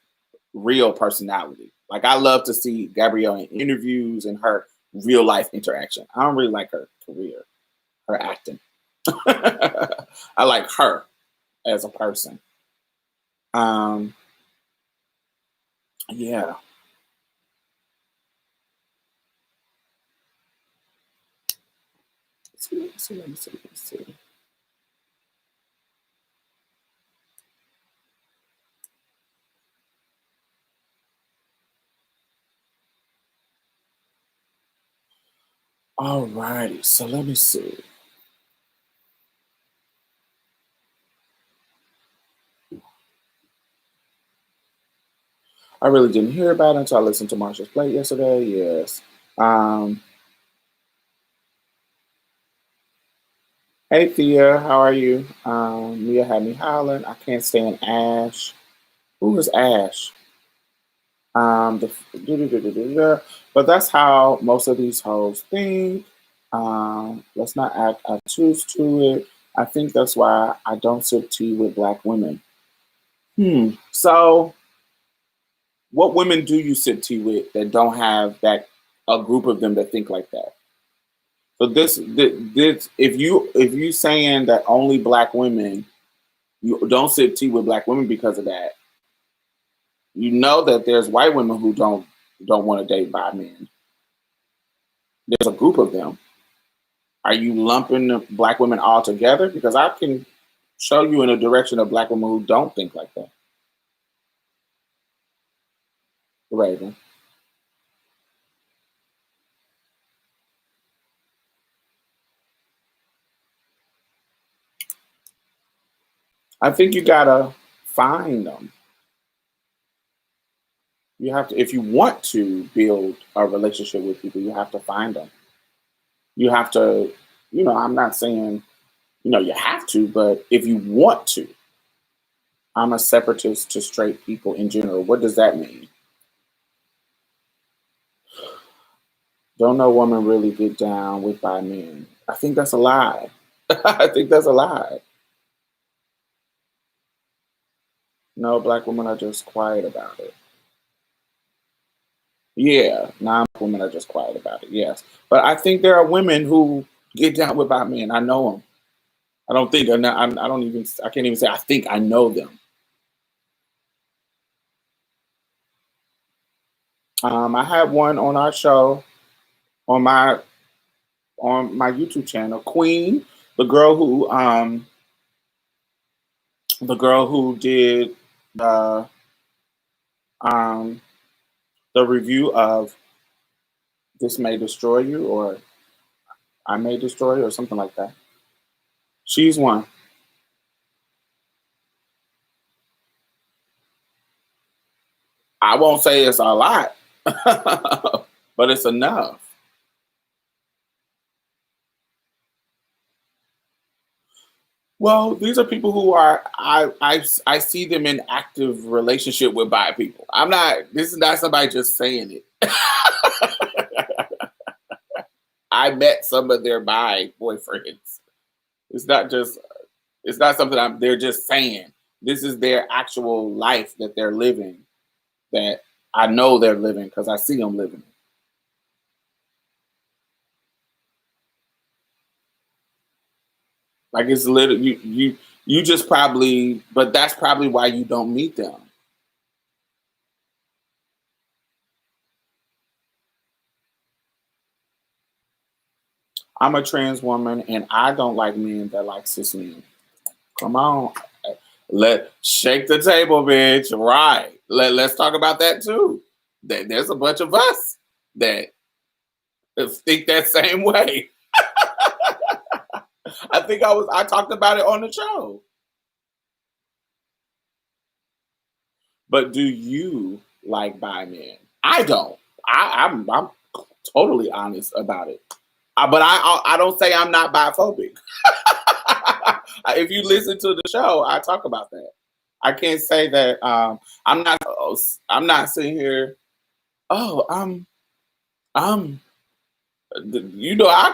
real personality. Like I love to see Gabrielle in interviews and her real life interaction. I don't really like her career. her acting. I like her as a person. Yeah. Let me see. All righty, so let me see. I really didn't hear about it until I listened to Marsha's play yesterday. Yes. Hey Thea, how are you? Mia had me howling. I can't stand Ash. Who is Ash? But that's how most of these hoes think. Let's not act obtuse to it. I think that's why I don't sip tea with black women. So what women do you sip tea with that don't have that a group of them that think like that? So this if you saying that only black women, you don't sip tea with black women because of that, you know that there's white women who don't want to date bi men. There's a group of them. Are you lumping the black women all together? Because I can show you in a direction of black women who don't think like that. Raven. I think you gotta find them. You have to, if you want to build a relationship with people, you have to find them. You have to, I'm not saying, you have to, but if you want to, I'm a separatist to straight people in general. What does that mean? Don't no woman really get down with bi men. I think that's a lie. I think that's a lie. No, black women are just quiet about it. Yeah, non-black women are just quiet about it. Yes, but I think there are women who get down with bi men. I know them. I don't think I don't even. I can't even say I think I know them. I had one on our show on my YouTube channel, Queen, the girl who did um, the review of This May Destroy You or I May Destroy You or something like that. She's one. I won't say it's a lot, but it's enough. Well, these are people who are I see them in active relationship with bi people. This is not somebody just saying it. I met some of their bi boyfriends. It's not something they're just saying. This is their actual life that they're living, that I know they're living because I see them living. Like it's literally you just probably, but that's probably why you don't meet them. I'm a trans woman and I don't like men that like cis men. Come on. Shake the table, bitch. Right. Let's talk about that too. There's a bunch of us that think that same way. I talked about it on the show. But do you like bi men? I don't. I'm totally honest about it. But I don't say I'm not biphobic. If you listen to the show, I talk about that. I can't say that I'm not sitting here. Oh, I'm I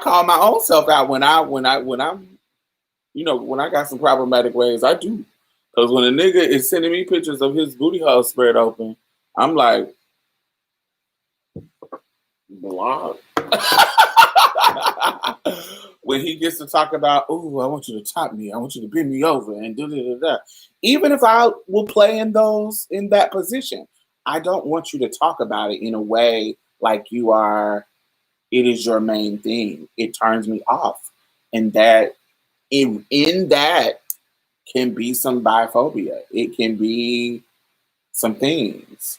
call my own self out when I'm when I got some problematic ways. I do, because when a nigga is sending me pictures of his booty hole spread open, I'm like, block. When he gets to talk about, oh, I want you to top me, I want you to bend me over, and da da da da. Even if I will play in that position, I don't want you to talk about it in a way like it is your main thing. It turns me off. And that in that can be some biphobia. It can be some things.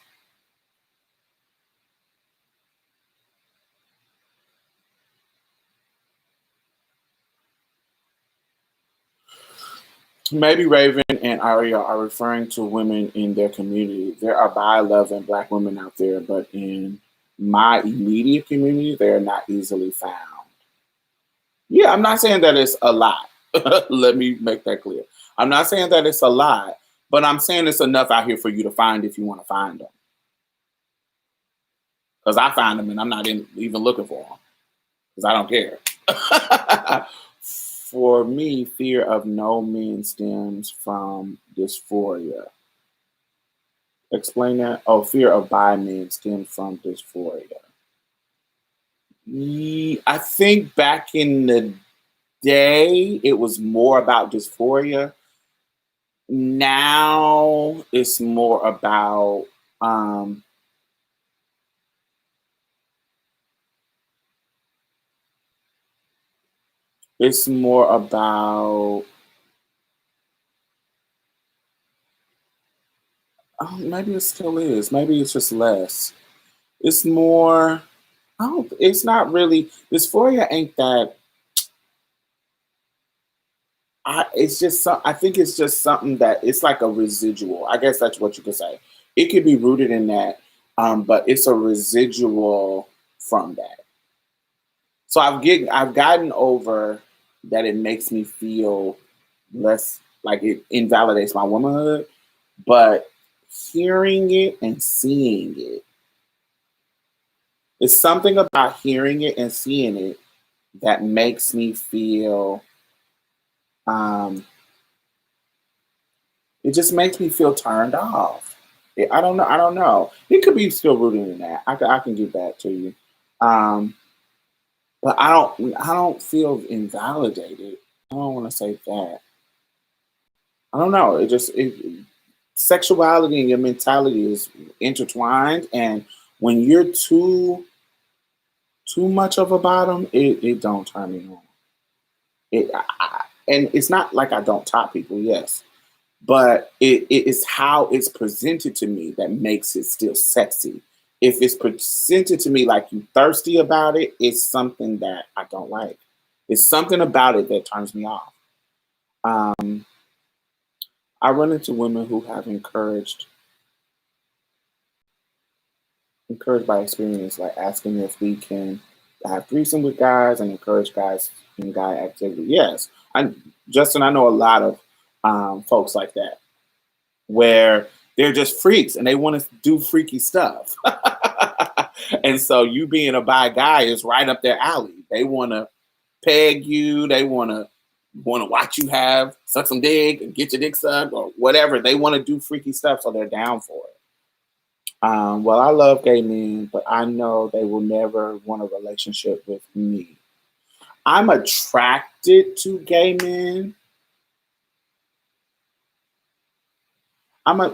Maybe Raven and Aria are referring to women in their community. There are bi-loving Black women out there, but in my immediate community, they're not easily found. Yeah, I'm not saying that it's a lot. Let me make that clear. I'm not saying that it's a lot, but I'm saying it's enough out here for you to find if you want to find them. Because I find them and I'm not even looking for them because I don't care. For me, fear of no men stems from dysphoria. Explain that. Oh, fear of bi men stems from dysphoria. I think back in the day, it was more about dysphoria. Now it's more about it's more about maybe it still is. Maybe it's just less. It's more. It's not really dysphoria. Ain't that? It's just. I think it's just something that it's like a residual. I guess that's what you could say. It could be rooted in that, but it's a residual from that. So I've gotten over that. It makes me feel less like it invalidates my womanhood, but hearing it and seeing it, it's something about hearing it and seeing it that makes me feel. Um, it just makes me feel turned off. I don't know. I don't know. It could be still rooted in that. I can give that to you. Um, but I don't feel invalidated. I don't want to say that. I don't know. Sexuality and your mentality is intertwined, and when you're too much of a bottom, it don't turn me on. And it's not like I don't top people, yes, but it is how it's presented to me that makes it still sexy. If it's presented to me like you thirsty about it, it's something that I don't like. It's something about it that turns me off. Um, I run into women who have encouraged by experience, like asking if we can have threesome with guys and encourage guys in guy activity. Yes, Justin, I know a lot of folks like that where they're just freaks and they want to do freaky stuff. And so you being a bi guy is right up their alley. They want to peg you. They want to watch you suck some dick and get your dick sucked or whatever. They want to do freaky stuff, so they're down for it. Well, I love gay men, but I know they will never want a relationship with me. I'm attracted to gay men.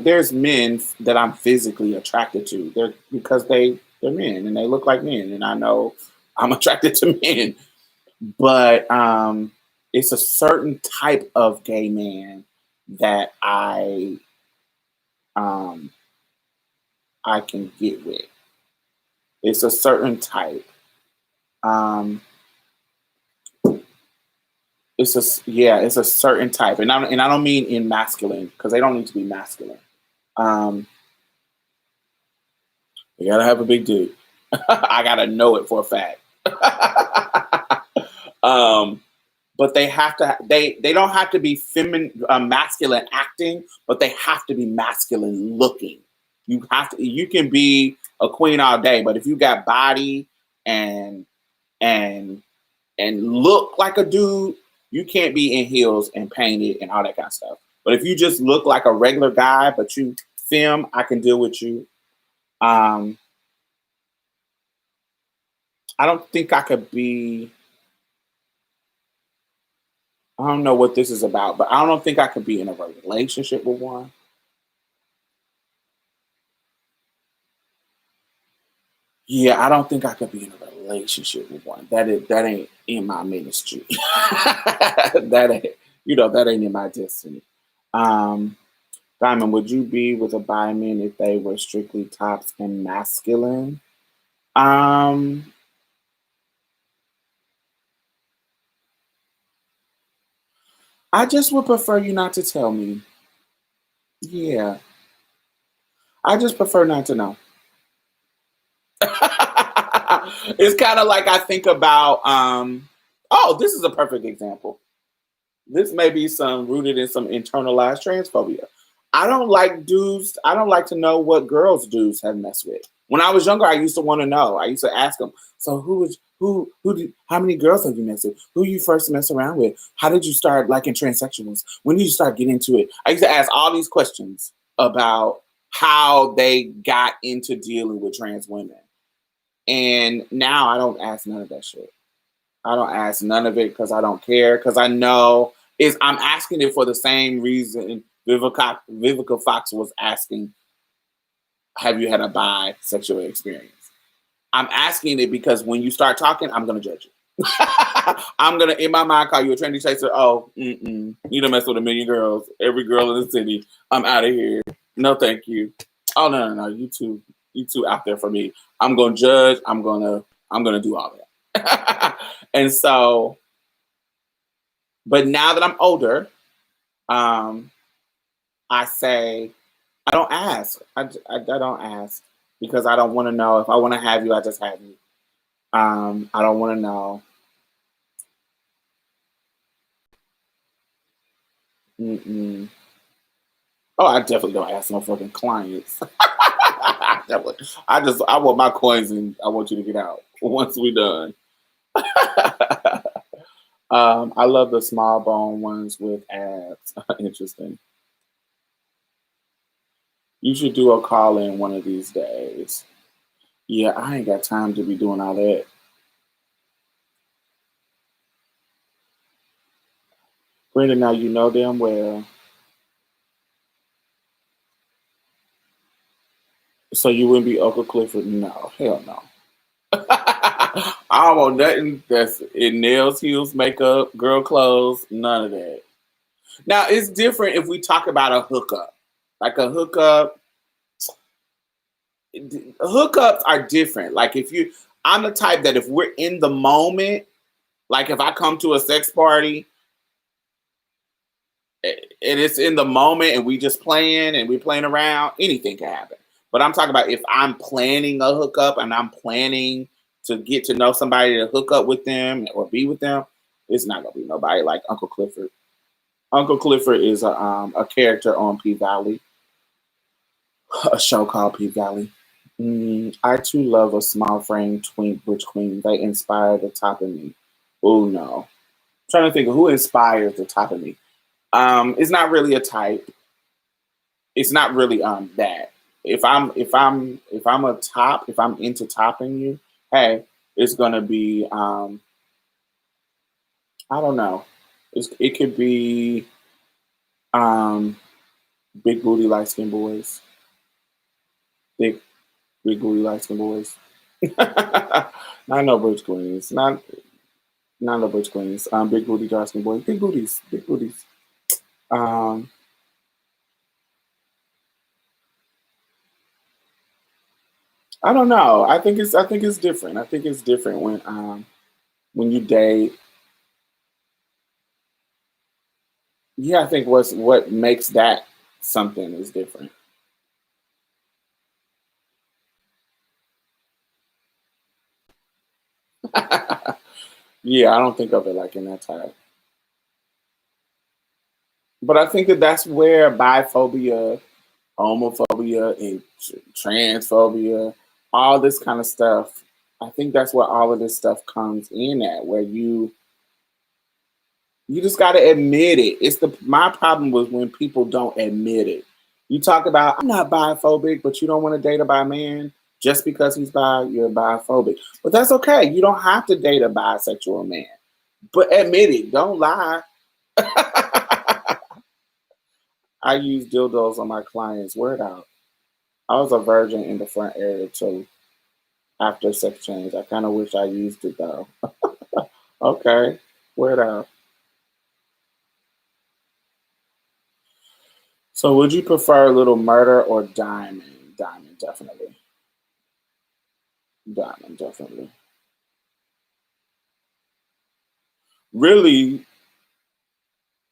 There's men that I'm physically attracted to. Because they're men and they look like men, and I know I'm attracted to men. But it's a certain type of gay man that I can get with. It's a certain type. It's a certain type, and I don't mean in masculine because they don't need to be masculine. You gotta have a big dick. I gotta know it for a fact. But they have to. They don't have to be masculine acting, but they have to be masculine looking. You have to. You can be a queen all day, but if you got body and look like a dude, you can't be in heels and painted and all that kind of stuff. But if you just look like a regular guy, but you femme, I can deal with you. I I don't think I could be. I don't know what this is about, but I don't think I could be in a relationship with one. Yeah, I don't think I could be in a relationship with one. That ain't in my ministry. That ain't that ain't in my destiny. Um, Diamond, would you be with a bi man if they were strictly tops and masculine? Um, I just would prefer you not to tell me. Yeah, I just prefer not to know. It's kind of like I think about. Oh, this is a perfect example. This may be some rooted in some internalized transphobia. I don't like dudes. I don't like to know what girls dudes have messed with. When I was younger, I used to want to know. I used to ask them. So how many girls have you messed with? Who you first messed around with? How did you start liking transsexuals? When did you start getting into it? I used to ask all these questions about how they got into dealing with trans women. And now I don't ask none of that shit. I don't ask none of it because I don't care. Because I know I'm asking it for the same reason Vivica Fox was asking, have you had a bisexual experience? I'm asking it because when you start talking, I'm gonna judge you. I'm gonna in my mind call you a trendy chaser. Oh, you don't mess with a million girls. Every girl in the city. I'm out of here. No, thank you. Oh no. You two out there for me. I'm gonna judge. I'm gonna do all that. And so, but now that I'm older, I say I don't ask. I don't ask because I don't want to know. If I want to have you, I just have you. I don't want to know. Mm-mm. Oh, I definitely don't ask no fucking clients. Definitely. I want my coins and I want you to get out once we're done. I love the small bone ones with abs. Interesting. You should do a call in one of these days. Yeah, I ain't got time to be doing all that. Brenda, now you know damn well. So you wouldn't be Uncle Clifford? No, hell no. I don't want nothing that's in nails, heels, makeup, girl clothes, none of that. Now it's different if we talk about a hookup. Like a hookup, hookups are different. Like I'm the type that if we're in the moment, like if I come to a sex party and it's in the moment and we just playing and we playing around, anything can happen. But I'm talking about if I'm planning a hookup and I'm planning to get to know somebody to hook up with them or be with them, it's not gonna be nobody like Uncle Clifford. Uncle Clifford is a character on P Valley, a show called P Valley. I too love a small frame twink butch queen. They inspire the top of me. Oh no. I'm trying to think of who inspires the top of me. It's not really a type. It's not really that. If I'm a top, if I'm into topping you, hey, it's gonna be I don't know. It could be um big booty light skin boys. Big big booty light skin boys. Not no butch queens. Not no butch queens. Big booty dark skin boys. Big booties. Big booties. Um I don't know. I think it's different. I think it's different when you date. Yeah, I think what makes that something is different. Yeah, I don't think of it like in that type. But I think that that's where biphobia, homophobia, and transphobia, all this kind of stuff. I think that's where all of this stuff comes in at, where you just got to admit it. It's my problem was when people don't admit it. You talk about I'm not biphobic, but you don't want to date a bi man. Just because he's bi, you're biphobic. But that's okay. You don't have to date a bisexual man. But admit it. Don't lie. I use dildos on my clients. Word out. I was a virgin in the front area too. After sex change, I kind of wish I used it though. Okay, word out. So, would you prefer Little Murder or Diamond? Diamond, definitely. Diamond, definitely. Really,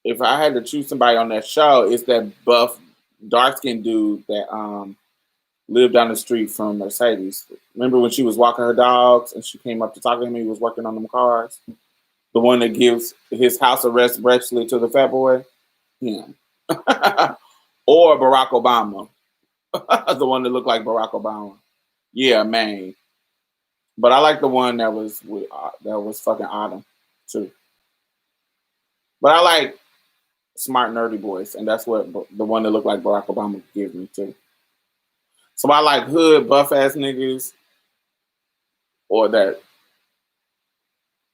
if I had to choose somebody on that show, it's that buff, dark skinned dude that lived down the street from Mercedes. Remember when she was walking her dogs and she came up to talk to him and he was working on them cars? The one that gives his house arrest bracelet to the fat boy? Him. Or Barack Obama. The one that looked like Barack Obama. Yeah, man. But I like the one that was that was fucking Autumn too. But I like smart nerdy boys, and that's what the one that looked like Barack Obama gives me too. So I like hood buff ass niggas, or that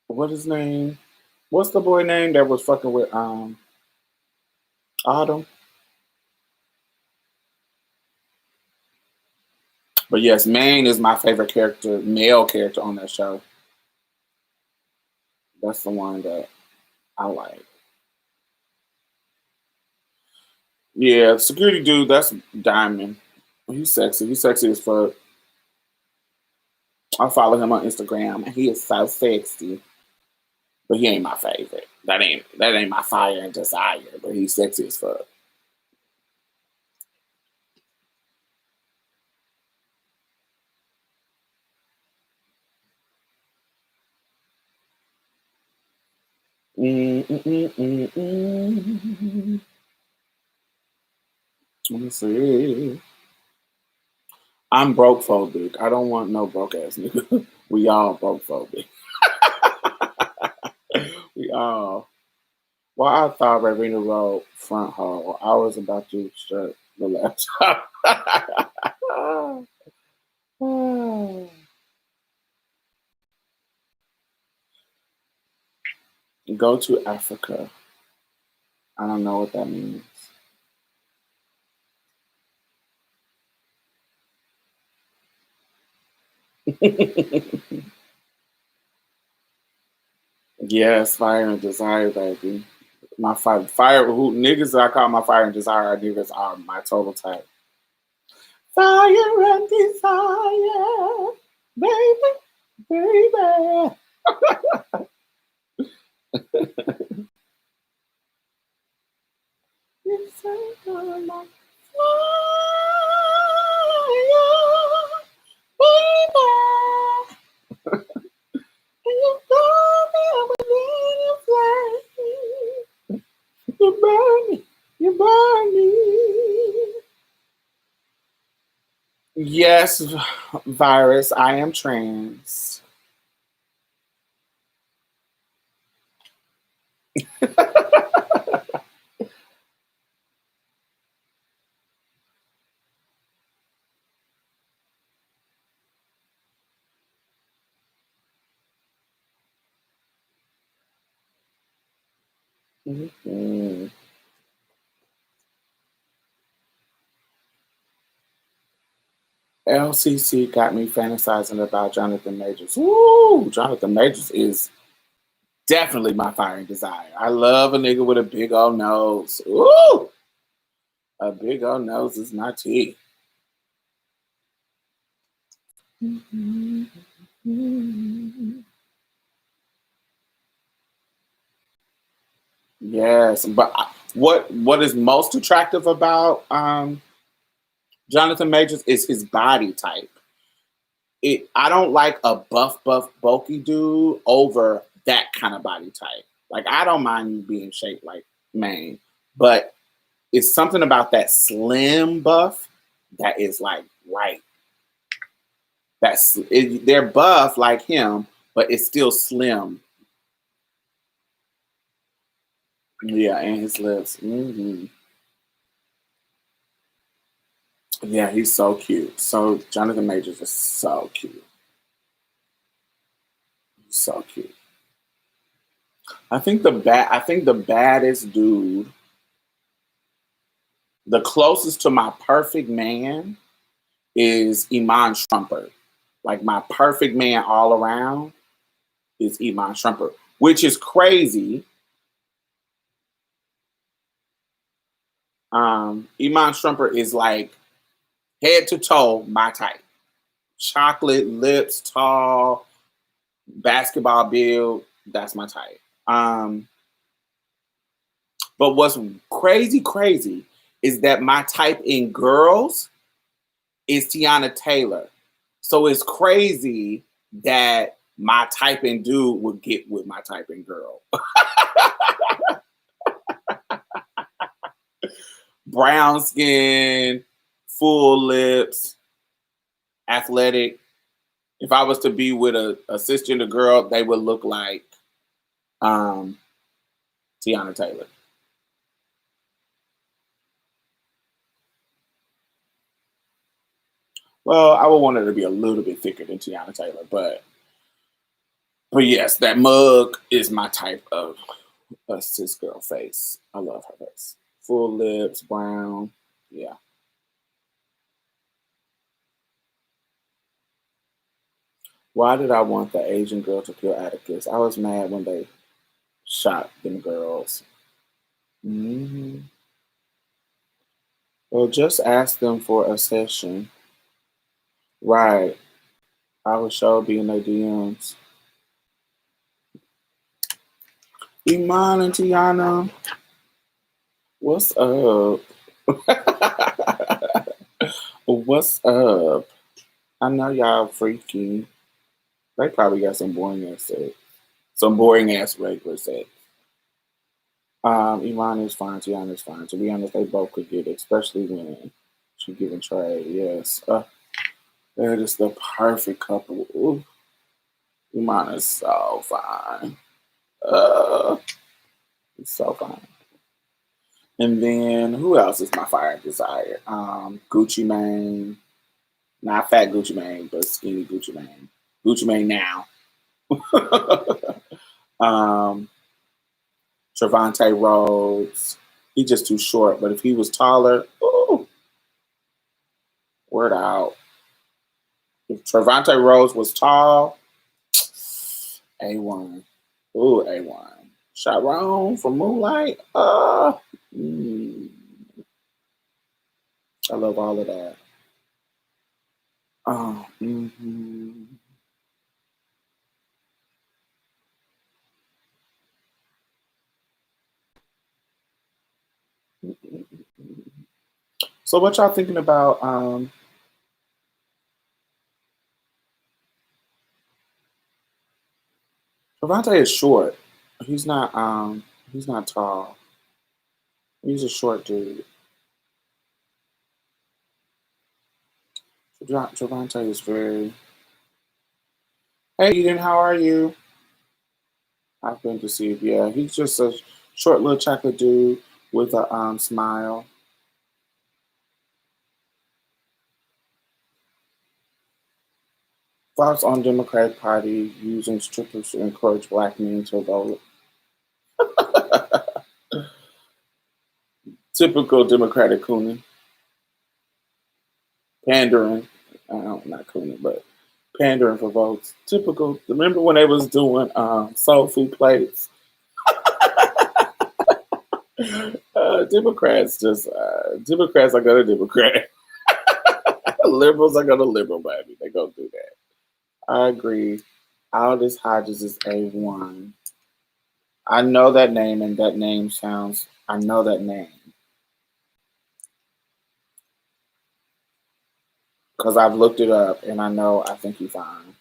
what his name? What's the boy name that was fucking with Autumn? But yes, Maine is my favorite character, male character on that show. That's the one that I like. Yeah, security dude, that's Diamond. He's sexy. He's sexy as fuck. I follow him on Instagram, and he is so sexy. But he ain't my favorite. That ain't my fire and desire. But he's sexy as fuck. Let me see. I'm broke phobic. I don't want no broke ass nigga. We all broke phobic. We all. Well, I thought Ravina wrote front hall. I was about to shut the laptop. Go to Africa. I don't know what that means. Yes, fire and desire, baby. My fire, who niggas that I call my fire and desire niggas are my total type. Fire and desire, baby, baby. You say you're my fire, baby. And you know me within your flame. You burn me, you burn me. Yes, virus, I am trans. Mhm. LCC got me fantasizing about Jonathan Majors. Woo! Jonathan Majors is definitely my fire and desire. I love a nigga with a big old nose. Ooh! A big old nose is my tea. Yes, but what is most attractive about Jonathan Majors is his body type. I don't like a buff, bulky dude over that kind of body type. Like I don't mind you being shaped like Maine, but it's something about that slim buff that is like right. They're buff like him, but it's still slim. Yeah, and his lips. Yeah, he's so cute. So Jonathan Majors is so cute. He's so cute. I think the baddest dude, the closest to my perfect man is Iman Shumpert. Like my perfect man all around is Iman Shumpert, which is crazy. Iman Shumpert is like head to toe my type. Chocolate lips, tall, basketball build. That's my type. But what's crazy is that my type in girls is Tiana Taylor. So it's crazy that my type in dude would get with my type in girl. Brown skin, full lips, athletic. If I was to be with a cisgender girl, they would look like Tiana Taylor. Well, I would want her to be a little bit thicker than Tiana Taylor, but yes, that mug is my type of a cis girl face. I love her face. Full lips, brown, yeah. Why did I want the Asian girl to kill Atticus? I was mad when they shot them girls. Mm-hmm. Well, just ask them for a session. Right. I will sure be in their DMs. Iman and Tiana, what's up? What's up? I know y'all freaky. They probably got some boring ass sex. Some boring ass regular sex. Iman is fine, Tiana is fine. To be honest, they both could get it, especially when she giving trade. Yes. That is the perfect couple. Ooh. Iman is so fine. It's so fine. And then who else is my fire desire? Gucci Mane. Not fat Gucci Mane, but skinny Gucci Mane. Gucci Mane now. Trevante Rhodes. He's just too short, but if he was taller, ooh, word out. If Trevante Rhodes was tall, A1. Ooh, A1. Sharon from Moonlight. I love all of that. Mm-hmm. So what y'all thinking about Trevante is short. He's not tall. He's a short dude. Trevante is very. Hey Eden, how are you? I've been deceived. Yeah, he's just a short little chocolate dude with a smile. Thoughts on Democratic Party using strippers to encourage black men to vote? Typical Democratic cooning. Pandering. Not cooning, but pandering for votes. Typical. Remember when they was doing soul food plates? Democrats are gonna Democrat. Liberals are gonna liberal, baby. They gonna do that. I agree. Aldous Hodges is A1. I know that name, and that name sounds. I know that name because I've looked it up, and I know. I think he's fine.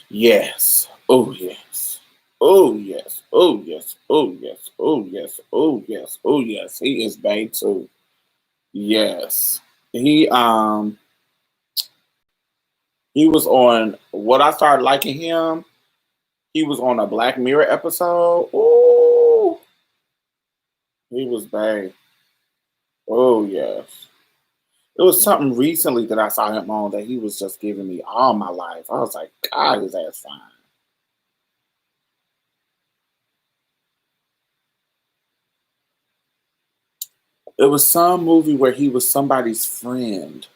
Yes. Oh yes. Oh yes. Oh yes. Oh yes. Oh yes. Oh yes. Oh yes. He is bae too. Yes. He was on what I started liking him. He was on a Black Mirror episode. Ooh. He was bad. Oh yes. It was something recently that I saw him on that he was just giving me all my life. I was like, God, his ass fine. It was some movie where he was somebody's friend.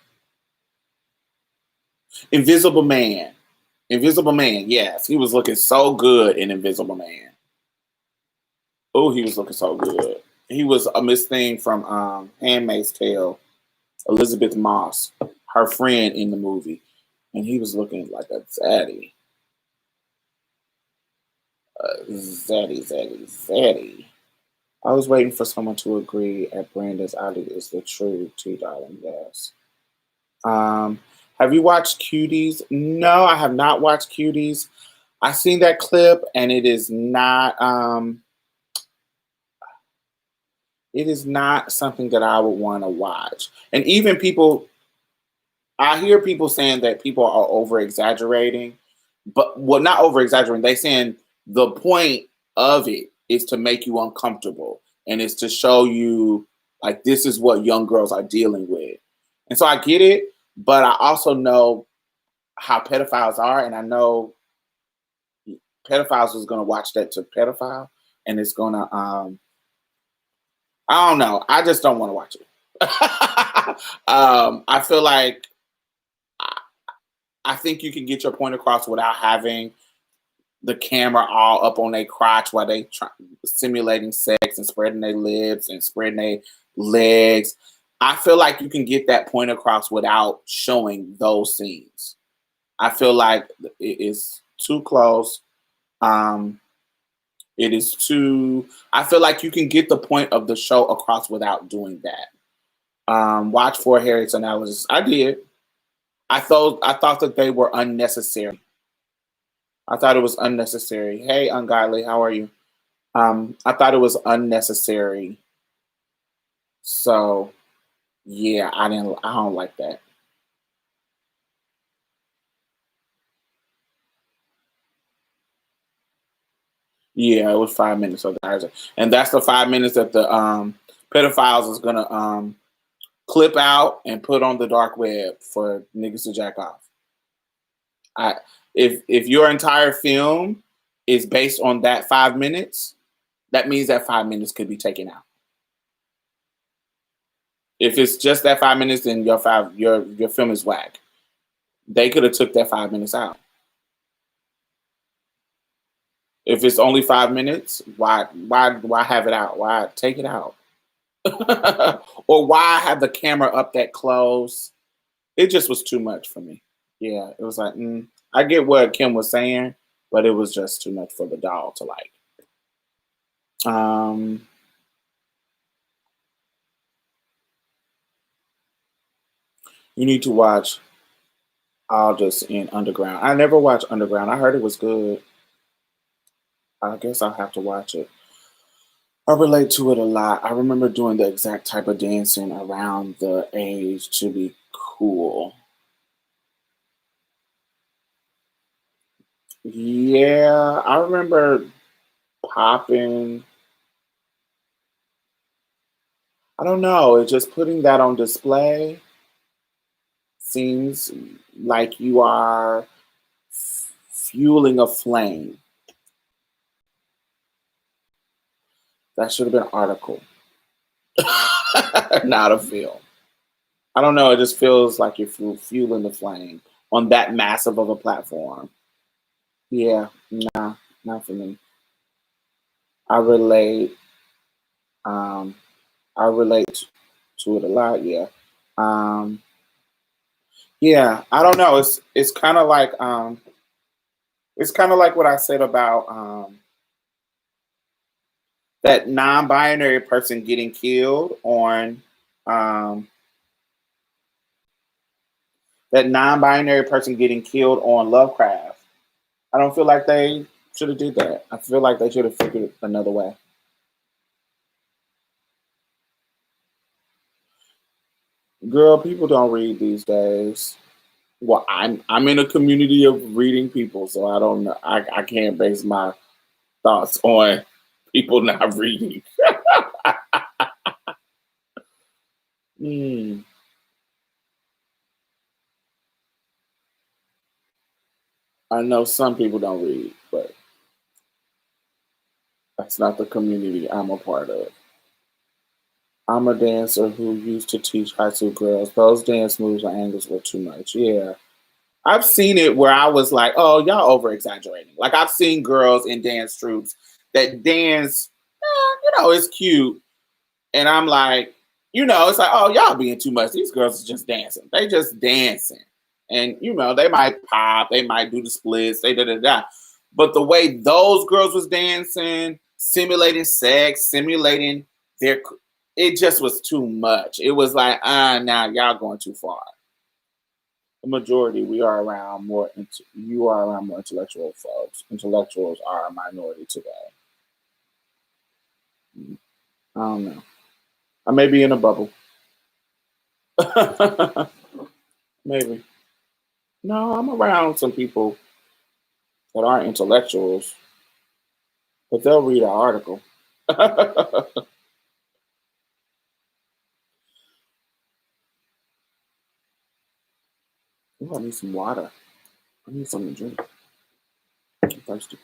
Invisible Man. Invisible Man, yes. He was looking so good in Invisible Man. Oh, he was looking so good. He was a Miss Thing from Handmaid's Tale, Elizabeth Moss, her friend in the movie. And he was looking like a zaddy. Zaddy. I was waiting for someone to agree at Brandon's Ali is the true T darling, yes. Have you watched Cuties? No, I have not watched Cuties. I seen that clip and it is not something that I would want to watch. And even people, I hear people saying that people are over exaggerating, but well, not over exaggerating. They saying the point of it is to make you uncomfortable and it's to show you like this is what young girls are dealing with. And so I get it, but I also know how pedophiles are, and I know pedophiles is going to watch that to pedophile, and it's going to I don't know. I just don't want to watch it. I feel like I think you can get your point across without having the camera all up on their crotch while they simulating sex and spreading their lips and spreading their legs. I feel like you can get that point across without showing those scenes. I feel like it is too close. It is too. I feel like you can get the point of the show across without doing that. Watch for Harriet's analysis. I did. I thought that they were unnecessary. I thought it was unnecessary. Hey, Ungodly, how are you? I thought it was unnecessary. So, yeah, I don't like that. Yeah, it was 5 minutes of that, and that's the 5 minutes that the pedophiles is gonna clip out and put on the dark web for niggas to jack off. If your entire film is based on that 5 minutes, that means that 5 minutes could be taken out. If it's just that 5 minutes, then your film is whack. They could have took that 5 minutes out. If it's only 5 minutes, why have it out? Why take it out? Or why have the camera up that close? It just was too much for me. Yeah, it was like, I get what Kim was saying, but it was just too much for the doll to like. You need to watch Aldous in Underground. I never watched Underground. I heard it was good. I guess I'll have to watch it. I relate to it a lot. I remember doing the exact type of dancing around the age to be cool. Yeah, I remember popping. I don't know. It's just putting that on display seems like you are fueling a flame. That should have been an article, not a film. I don't know. It just feels like you're fueling the flame on that massive of a platform. Yeah, nah, not for me. I relate. Um, I relate to it a lot. Yeah. Um, yeah. I don't know. It's kind of like what I said about that non-binary person getting killed on Lovecraft. I don't feel like they should have did that. I feel like they should have figured another way. Girl, people don't read these days. Well, I'm in a community of reading people, so I don't know. I can't base my thoughts on people not reading. I know some people don't read, but that's not the community I'm a part of. I'm a dancer who used to teach high school girls. Those dance moves and angles were too much. Yeah. I've seen it where I was like, oh, y'all over exaggerating. Like, I've seen girls in dance troops that dance, it's cute. And I'm like, it's like, oh, y'all being too much. These girls are just dancing. They just dancing. And, they might pop, they might do the splits, they da-da-da. But the way those girls was dancing, simulating sex, simulating it just was too much. It was like, now y'all going too far. The majority, you are around more intellectual folks. Intellectuals are a minority today. I don't know. I may be in a bubble. Maybe. No, I'm around some people that aren't intellectuals, but they'll read an article. Ooh, I need some water. I need something to drink. I'm thirsty.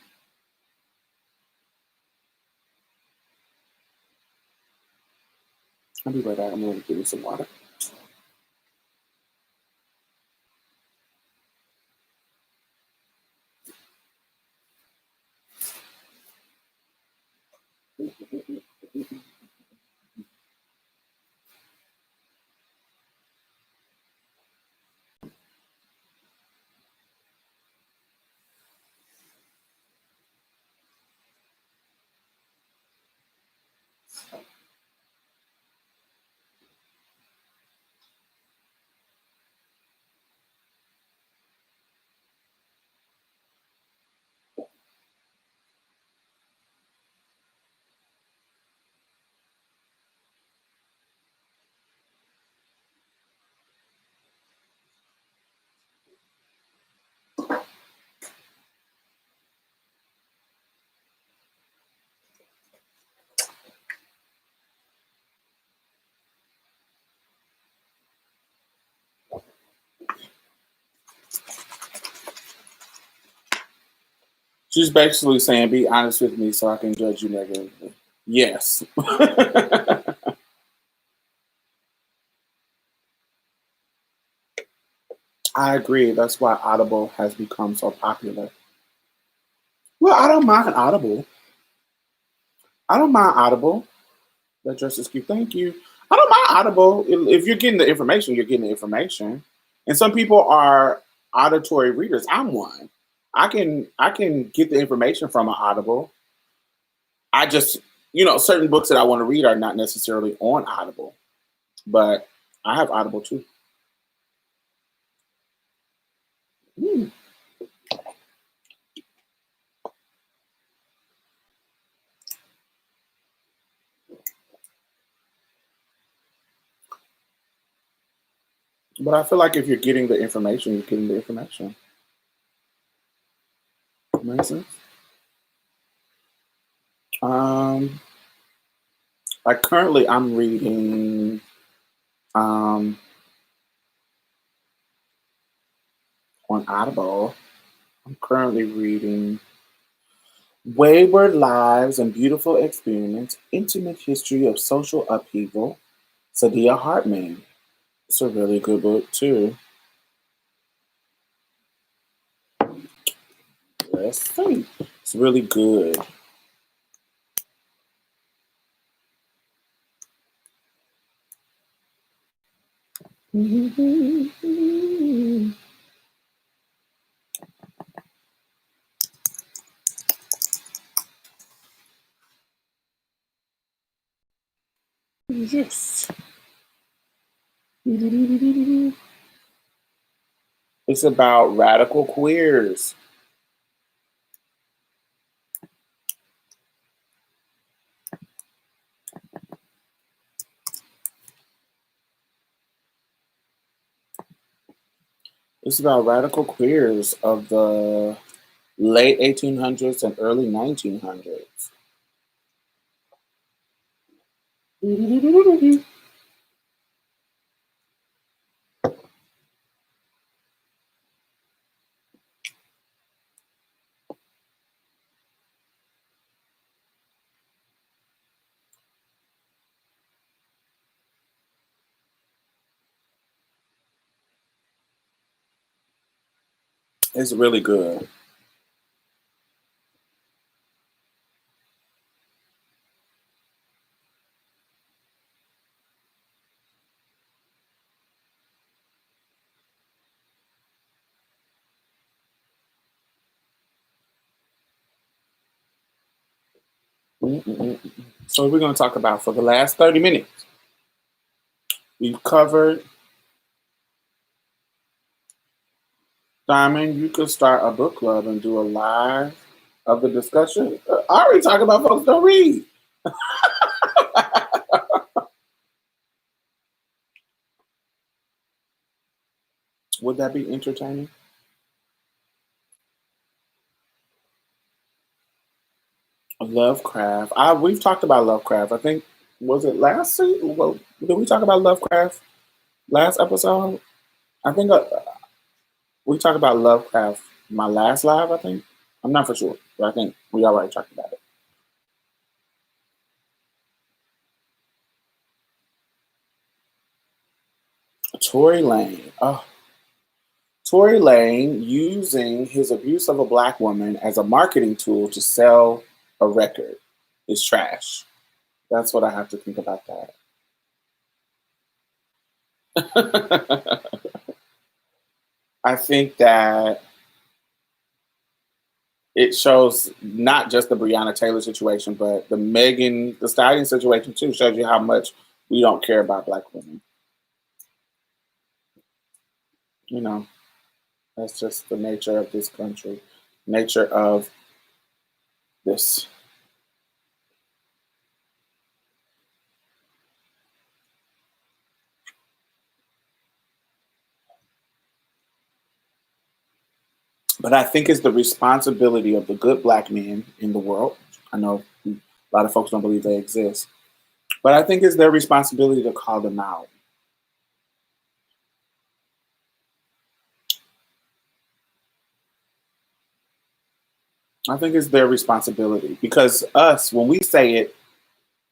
I'll be right back. I'm going to give you some water. She's basically saying, be honest with me so I can judge you negatively. Yes. I agree. That's why Audible has become so popular. Well, I don't mind Audible. I don't mind Audible. That dress is cute. Thank you. I don't mind Audible. If you're getting the information, you're getting the information. And some people are auditory readers. I'm one. I can get the information from an Audible. I just, certain books that I want to read are not necessarily on Audible, but I have Audible too. Mm. But I feel like if you're getting the information, you're getting the information. Makes sense? Um, like currently I'm reading on Audible. I'm currently reading Wayward Lives and Beautiful Experiments, Intimate History of Social Upheaval, Saidiya Hartman. It's a really good book too. Let's see. It's really good. Yes. It's about radical queers. It's about radical queers of the late 1800s and early 1900s. It's really good. Mm-mm-mm. So we're going to talk about for the last 30 minutes. We've covered. Diamond, you could start a book club and do a live of the discussion. I already talk about folks don't read. Would that be entertaining? Lovecraft. We've talked about Lovecraft. I think was it last season? Well, did we talk about Lovecraft last episode? I think we talked about Lovecraft my last live. I think I'm not for sure, but I think we already talked about it. Tory Lane. Oh, Tory Lane using his abuse of a black woman as a marketing tool to sell a record is trash. That's what I have to think about that. I think that it shows not just the Breonna Taylor situation, but the Megan Thee Stallion situation too. Shows you how much we don't care about black women. You know, that's just the nature of this country, nature of this. But I think it's the responsibility of the good black men in the world. I know a lot of folks don't believe they exist, but I think it's their responsibility to call them out. I think it's their responsibility because us, when we say it,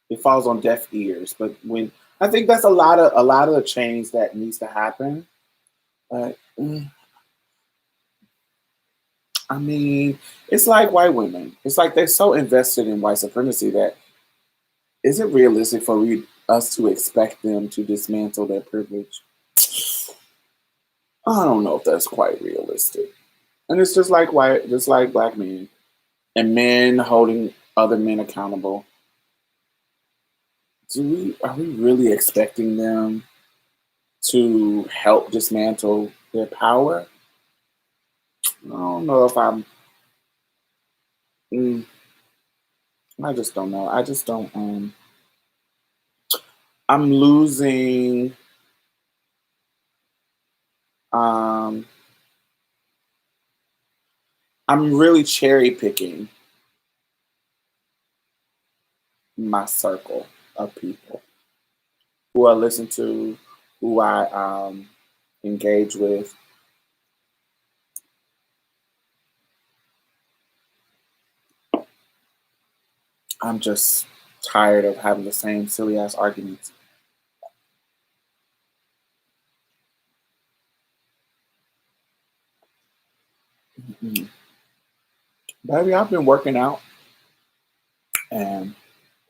it falls on deaf ears. But when I think that's a lot of the change that needs to happen. But I mean, it's like white women. It's like they're so invested in white supremacy that is it realistic for us to expect them to dismantle their privilege? I don't know if that's quite realistic. And it's just like black men and men holding other men accountable. Are we really expecting them to help dismantle their power? I don't know if mm, I just don't know. I just don't. I'm losing. Um, I'm really cherry picking my circle of people who I listen to, who I engage with. I'm just tired of having the same silly ass arguments. Mm-mm. Baby, I've been working out and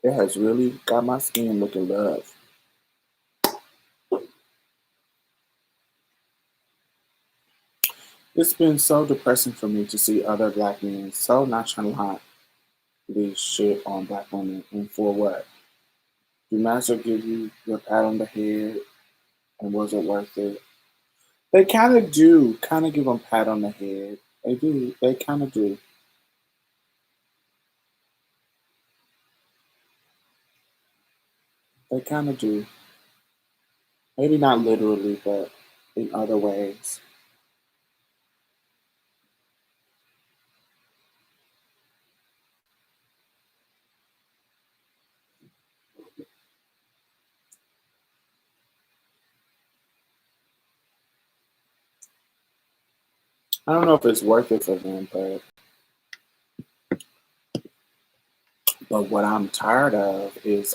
it has really got my skin looking love. It's been so depressing for me to see other black men so nonchalantly shit on black women. And for what? Do master give you your pat on the head and was it worth it? They kind of give them pat on the head. They do. They kind of do. They kind of do. Maybe not literally, but in other ways. I don't know if it's worth it for them, but what I'm tired of is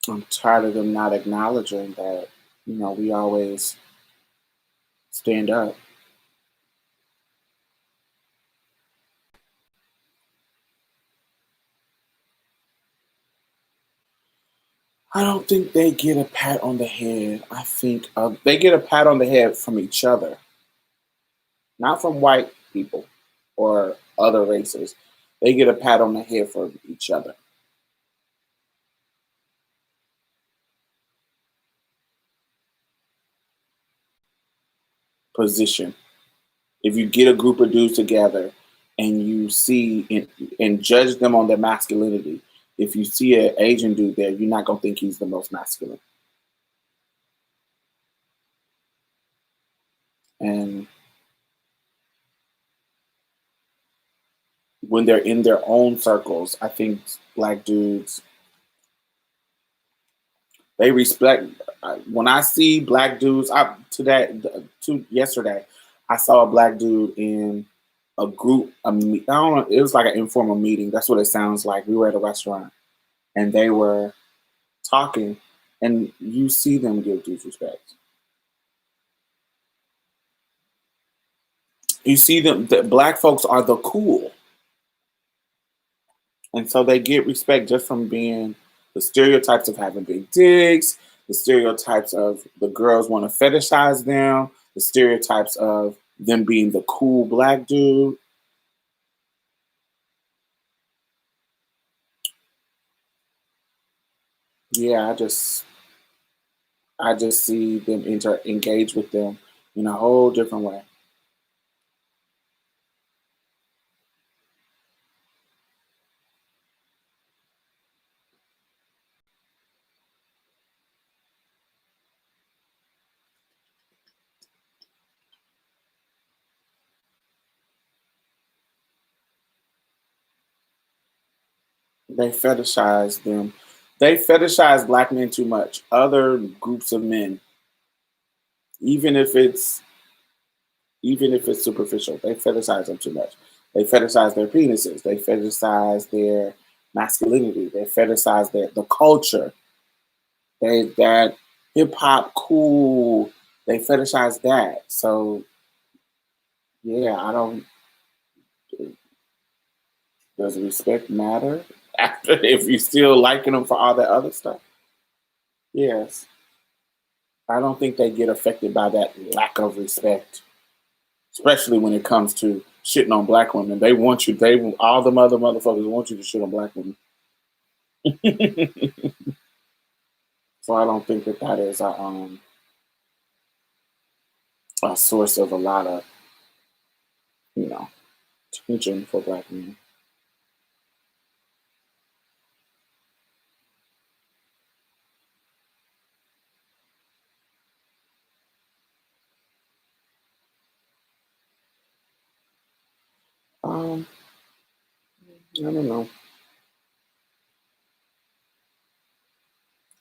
I'm tired of them not acknowledging that, we always stand up. I don't think they get a pat on the head. I think they get a pat on the head from each other, not from white people or other races. They get a pat on the head from each other. Position. If you get a group of dudes together and you see and judge them on their masculinity, if you see an Asian dude there, you're not gonna think he's the most masculine. And when they're in their own circles, I think black dudes, they respect. When I see black dudes, yesterday, I saw a black dude in a group. I don't know. It was like an informal meeting. That's what it sounds like. We were at a restaurant, and they were talking, and you see them give dudes respect. You see them. The black folks are the cool. And so they get respect just from being the stereotypes of having big dicks, the stereotypes of the girls want to fetishize them, the stereotypes of them being the cool black dude. Yeah, I just see them engage with them in a whole different way. They fetishize them. They fetishize black men too much. Other groups of men, even if it's even if it's superficial. They fetishize them too much. They fetishize their penises. They fetishize their masculinity. They fetishize the culture. That hip hop cool. They fetishize that. So yeah, I don't. Does respect matter after if you still liking them for all that other stuff? Yes, I don't think they get affected by that lack of respect, especially when it comes to shitting on black women. They want you. All the motherfuckers want you to shit on black women. So I don't think that is a source of a lot of you know tension for black men. Um, I don't know.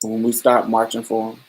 When we stop marching for them,